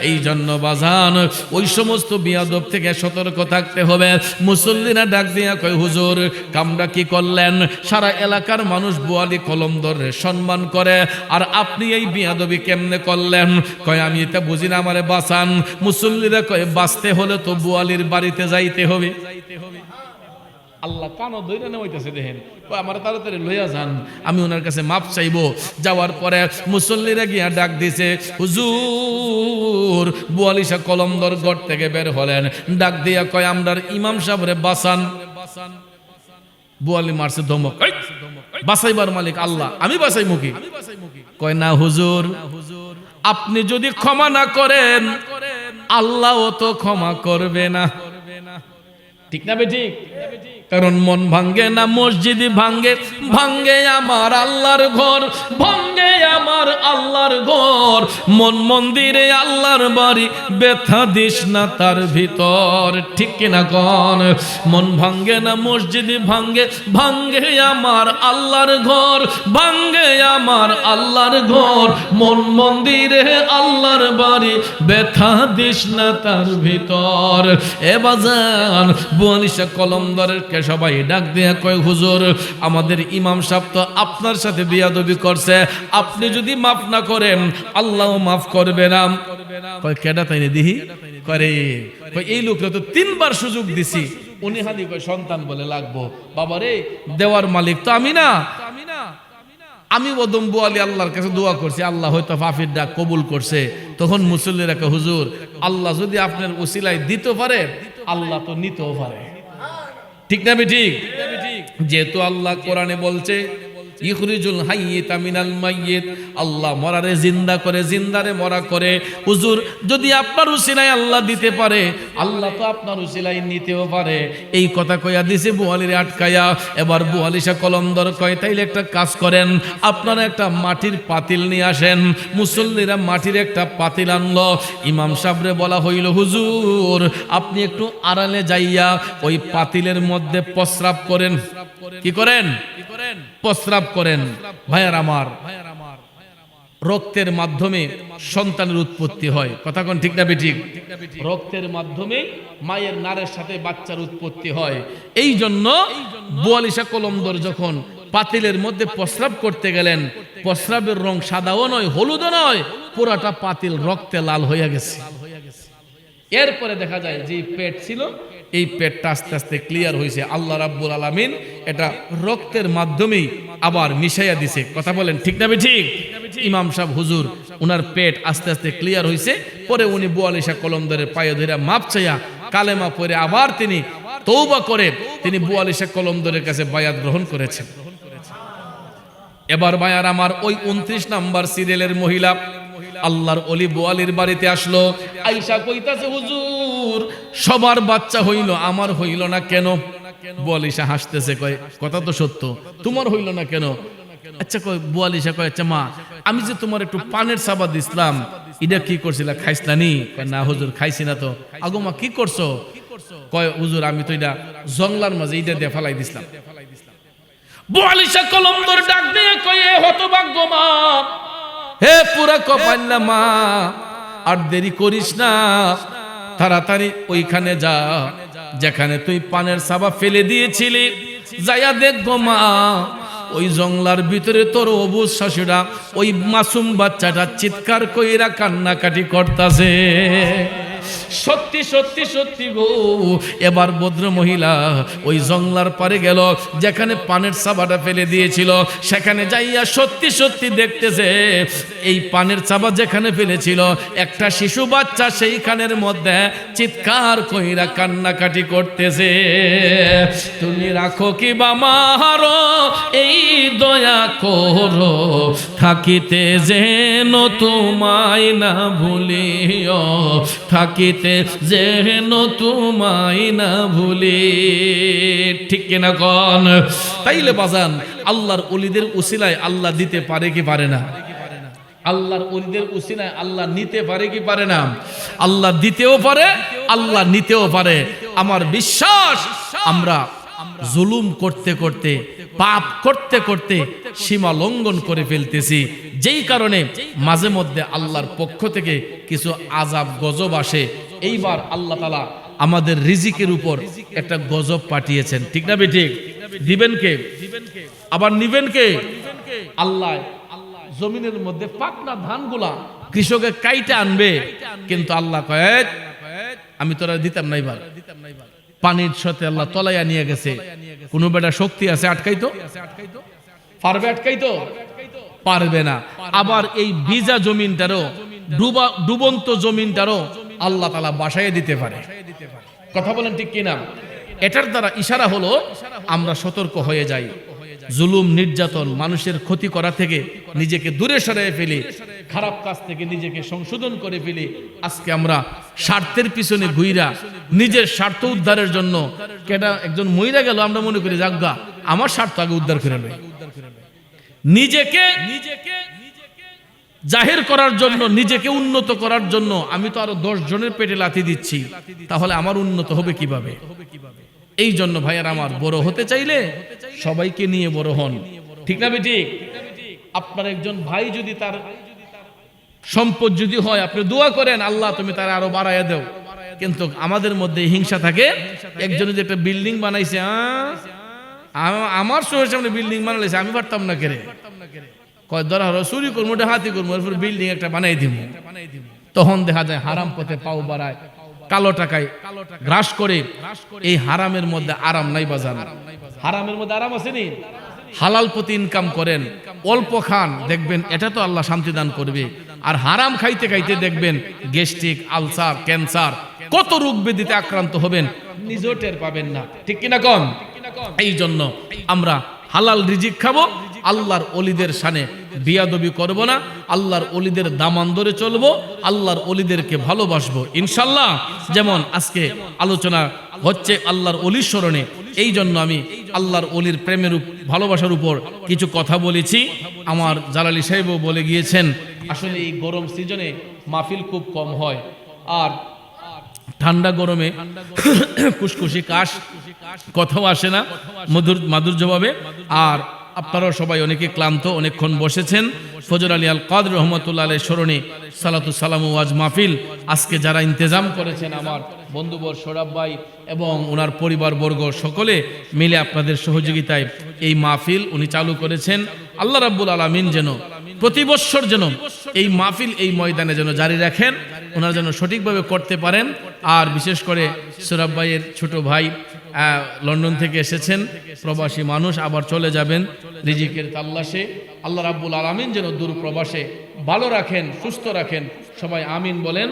এই জন্য বাজান ওই সমস্ত বিয়াদব থেকে সতর্ক থাকতে হবে। মুসল্লিরা ডাক দিয়া কয় হুজুর কামরা কি করলেন? সারা এলাকার মানুষ বুয়ালি কলমদরে সম্মান করে, আর আপনি এই বিয়াদবি কেমনে করলেন? কয় আমি এটা বুঝি না, আমারে বাঁচান। মুসল্লিরা কয় বাঁচতে হলে তো বুয়ালির বাড়িতে যাইতে হবে। আল্লাহ কানো ধরে নেওয়াইতেছে, দেখেন আমার তাড়াতাড়ি লইয়া যান, আমি ওনার কাছে মাপ চাইবো। যাওয়ার পরে মুসল্লিরা গিয়া ডাক দিছে, হুজুর বুয়ালিশা কলমদর গড় থেকে বের হলেন, ডাক দিয়া কয় আমরার ইমাম সাহেবরে বাঁচান। বুয়ালি মারছে ধমক, বাঁচাইবার মালিক আল্লাহ, আমি বাঁচাই মুখী। কয় না হুজুর, আপনি যদি ক্ষমা না করেন আল্লাহও তো ক্ষমা করবে না। ঠিক না বেঠিক? কারণ মন ভাঙ্গে না মসজিদ ভাঙ্গে, ভাঙ্গে আমার আল্লাহর ঘর, ভাঙ্গে আমার আল্লাহর ঘর। মন মন্দিরে আল্লাহর বাড়ি, ব্যথা দিস না তার ভিতর। ঠিক কিনা কন? মন ভাঙ্গে না মসজিদ ভাঙ্গে, ভাঙ্গে আমার আল্লাহর ঘর, ভাঙ্গে আমার আল্লাহর ঘর। মন মন্দিরে আল্লাহর বাড়ি, ব্যথা দিস না তার ভিতর। এ বাজান বুয়ালিশা কলমদরের সবাই ডাক দিয়া কয় হুজুর আমাদের ইমাম সাহেব তো আপনার সাথে বিয়াদবি করছে, আপনি যদি মাফ না করেন আল্লাহও মাফ করবে না। কয় কেডা তাইনে দিহি? করে কয় এই লোকরা তো 3 বার সুযোগ দিছি, উনি হাদি কয় সন্তান বলে লাগবো। বাবারে দেওয়ার মালিক তো আমি না। আমি ওদম বুয়ালি আল্লাহর কাছে দোয়া করছি, আল্লাহ হয়তো ফাফির ডাক কবুল করছে। তখন মুসল্লিরা কয় হুজুর আল্লাহ যদি আপনার উসিলায় দিতে পারে আল্লাহ তো নিতেও পারে। ঠিক না বেঠিক? যেহেতু আল্লাহ কোরআনে বলছে ইখরিজুল হাইয়্যিতা মিনাল মাইয়্যিত, আল্লাহ মরারে জিন্দা করে, জিন্দারে মরা করে। হুজুর যদি আপনার উসিলায় আল্লাহ দিতে পারে আল্লাহ তো আপনার উসিলায় নিতেও পারে। এই কথা কইয়া দিছে বুয়ালিরে আটকায়া। এবার বুয়ালিশা কলমদর কয় তাইলে একটা কাজ করেন, আপনারা একটা মাটির পাতিল নিয়ে আসেন। মুসল্লিরা মাটির একটা পাতিল আনলো। ইমাম সাহেবরে বলা হইল হুজুর আপনি একটু আড়ালে যাইয়া ওই পাতিলের মধ্যে প্রস্রাব করেন। কি করেন? প্রস্রাব করেন। ভাইয়ার আমার, রক্তের মাধ্যমে সন্তানের উৎপত্তি হয়। কথা কোন ঠিক না বেঠিক? রক্তের মাধ্যমে মায়ের নারের সাথে বাচ্চার উৎপত্তি হয়। এই জন্য বুয়ালিশা কলমদর যখন পাতিলের মধ্যে প্রস্রাব করতে গেলেন, প্রস্রাবের রং সাদাও নয় হলুদও নয়, পুরাটা পাতিল রক্তে লাল হয়ে গেছে। এরপরে দেখা যায় যে পেট ছিল এই পেটটা আস্তে আস্তে ক্লিয়ার হয়েছে। আল্লাহ রাব্বুল আলামিন এটা রক্তের মাধ্যমেই আবার মিশাইয়া দিছে। কথা বলেন ঠিক না ঠিক? ইমাম সাহেব হুজুর উনার পেট আস্তে আস্তে ক্লিয়ার হয়েছে। পরে উনি বুয়ালিশা কলমদরের পায়ে ধরে মাপ চাইয়া কালেমা পড়ে আবার তিনি তওবা করে তিনি বুয়ালিশা কলমদরের কাছে বায়াত গ্রহণ করেছেন। এবার বায়ার আমার ওই 29 নাম্বার সিরিয়ালের মহিলা আল্লাহর ওলি বুয়ালির বাড়িতে আসলো। আয়েশা কইতাছে হুজুর সবার বাচ্চা হইল, আমার হইল না কেন? বুয়ালিশা হাসতেছে, কয় কথা তো সত্য, তোমার হইল না কেন? আচ্ছা কয় বুয়ালিশা কয় আচ্ছা মা আমি যে তোমার একটু পানের সাবা দিছিলাম এটা কি করছিলা, খাইছলা নি? কয় না হুজুর খাইছি না তো। আগো মা কি করছো? কয় হুজুর আমি তো এটা জংলার মাঝে এটা দিয়ে ফেলাই দিছিলাম। বুয়ালিশা কলমদর ডাক দিয়ে কয়ে হতভাগ্য মা, হে পুরা কপাল্লা মা, আর দেরি করিস না, তাড়াতাড়ি ওইখানে যা যেখানে তুই পানের সাবা ফেলে দিয়েছিলি, যাইয়া দেখ গো মা, ওই জংলার ভিতরে তোর অবুজ শাশুড়া ওই মাসুম বাচ্চাটা চিৎকার কইরা কান্নাকাটি করতাছে। সত্যি সত্যি সত্যি গো, এবার ভদ্র মহিলা ওই জংলার পারে গেল, যেখানে পানের চাবাটা ফেলে দিয়েছিল সেখানে যাইয়া সত্যি সত্যি দেখতেছে এই পানের চাবা যেখানে ফেলেছিল একটা শিশু বাচ্চা সেইখানের মধ্যে চিৎকার কইরা কান্নাকাটি করতেছে। তুমি রাখো কি বামার এই দয়া করো, থাকিতে যেন তোমায় না ভুলিও, থাকিতে যেন তোমায় না ভুলি। ঠিক কিনা কোন? তাইলে বাজান, আল্লাহর ওলিদের উসিলায় আল্লাহ দিতে পারে কি পারে না? আল্লাহর ওলিদের উসিলায় আল্লাহ নিতে পারে কি পারে না? আল্লাহ দিতেও পারে, আল্লাহ নিতেও পারে। আমার বিশ্বাস আমরা জুলুম করতে করতে, পাপ করতে করতে সীমা লঙ্ঘন করে ফেলতেছি, যেই কারণে মাঝে মধ্যে আল্লাহর পক্ষ থেকে কিছু আযাব গজব আসে। এইবার আল্লাহ তাআলা আমাদের রিজিকের উপর একটা গজব পাঠিয়েছেন, ঠিক না বেঠিক? দিবেন কে? আবার নিবেন কে? আল্লাহ। জমিনের মধ্যে পাকনা ধানগুলা কৃষকে কাইটা আনবে, কিন্তু আল্লাহ কয় আমি তোরা দিতাম না। এবার পানির সাথে আল্লাহ তলাইয়া নিয়ে গেছে। কোন বেটা শক্তি আছে আটকাইতো? পারবে আটকাইতো? পারবে না। আবার এই ভিজা জমিনটারও, ডুবন্ত জমিনটারও আল্লাহ তাআলা বাসায় দিতে পারে। কথা বলেন ঠিক কিনা? এটার দ্বারা ইশারা হলো আমরা সতর্ক হয়ে যাই, জুলুম নির্যাতন মানুষের ক্ষতি করা থেকে নিজেকে দূরে সরিয়ে ফেলি, খারাপ কাজ থেকে নিজেকে সংশোধন করে ফেলি। আজকে আমরা স্বার্থের পিছনে ঘুইরা নিজের স্বার্থ উদ্ধারের জন্য, কেটা একজন মইরা গেল আমরা মনে করি যাজ্ঞা আমার স্বার্থ আগে উদ্ধার করে নেই, নিজেকে জাহির করার জন্য, নিজেকে উন্নত করার জন্য আমি তো আরো 10 জনের পেটে লাথি দিচ্ছি, তাহলে আমার উন্নত হবে কিভাবে? এই জন্য ভাইয়ার আমার, বড় হতে চাইলে সবাইকে নিয়ে বড় হন, ঠিক না বেঠিক? আপনার একজন ভাই যদি তার সম্পদ যদি হয়, আপনি দোয়া করেন আল্লাহ তুমি তার আরো বাড়াইয়া দাও, কিন্তু আমাদের মধ্যে হিংসা থাকে। একজনে যে একটা বিল্ডিং বানাইছে, আমার শহরের সামনে বিল্ডিং বানাইছে, আমি পারতাম না কেরে, কয় ধরা হলো চুরি করবো, হাতি করবো, এরপর বিল্ডিং একটা বানাই দিব। তখন দেখা যায় হারাম পথে পাও বাড়ায়, কালো টাকায় গ্রাস করে। এই হারামের মধ্যে আরাম নাই বাজান। হারামের মধ্যে আরাম আছে নি? হালাল পথে ইনকাম করেন, অল্প খান, দেখবেন এটা তো আল্লাহ শান্তি দান করবে। আর হারাম খাইতে খাইতে দেখবেন গ্যাস্ট্রিক, আলসার, ক্যান্সার, কত রোগ ব্যাধিতে আক্রান্ত হবেন, নিজেও টের পাবেন না, ঠিক কিনা কন? এই জন্য আমরা হালাল রিজিক খাবো, আল্লাহর ওলিদের শানে বিয়াদবি করব না, আল্লাহর ওলিদের দামান ধরে চলবো, আল্লাহর ওলিদেরকে ভালোবাসবো ইনশাল্লাহ। যেমন আজকে আলোচনা হচ্ছে আল্লাহর ওলির স্মরণে, এই জন্য আমি আল্লাহর ওলির প্রেমের ভালোবাসার উপর কিছু কথা বলেছি। আমার জালালি সাহেবও বলে গিয়েছেন, আসলে এই গরম সিজনে মাহফিল খুব কম হয়, আর ঠান্ডা গরমে কুসকুসি কাশ, কথাও আসে না মাধুর্যভাবে। আর আপনারাও সবাই অনেকে ক্লান্ত, অনেকক্ষণ বসেছেন। ফজর আলী আল কাদর রহমতুল্লাহ আলাইহির স্মরণে সালাতু সালাম ওয়াজ মাহফিল আজকে যারা ইন্তজাম করেছেন, আমার বন্ধুবর সৌরভ ভাই এবং ওনার পরিবারবর্গ সকলে মিলে আপনাদের সহযোগিতায় এই মাহফিল উনি চালু করেছেন। আল্লাহ রাব্বুল আলামিন যেন প্রতি বৎসর যেন এই মাহফিল এই ময়দানে যেন জারি রাখেন, ওনারা যেন সঠিকভাবে করতে পারেন। আর বিশেষ করে সৌরভ ভাইয়ের ছোট ভাই লন্ডন থেকে এসেছেন, প্রবাসী মানুষ, আবার চলে যাবেন রিজিকের তাল্লাশে। আল্লাহ রাব্বুল আলামিন যেন দূর প্রবাসে ভালো রাখেন, সুস্থ রাখেন, সবাই আমিন বলেন।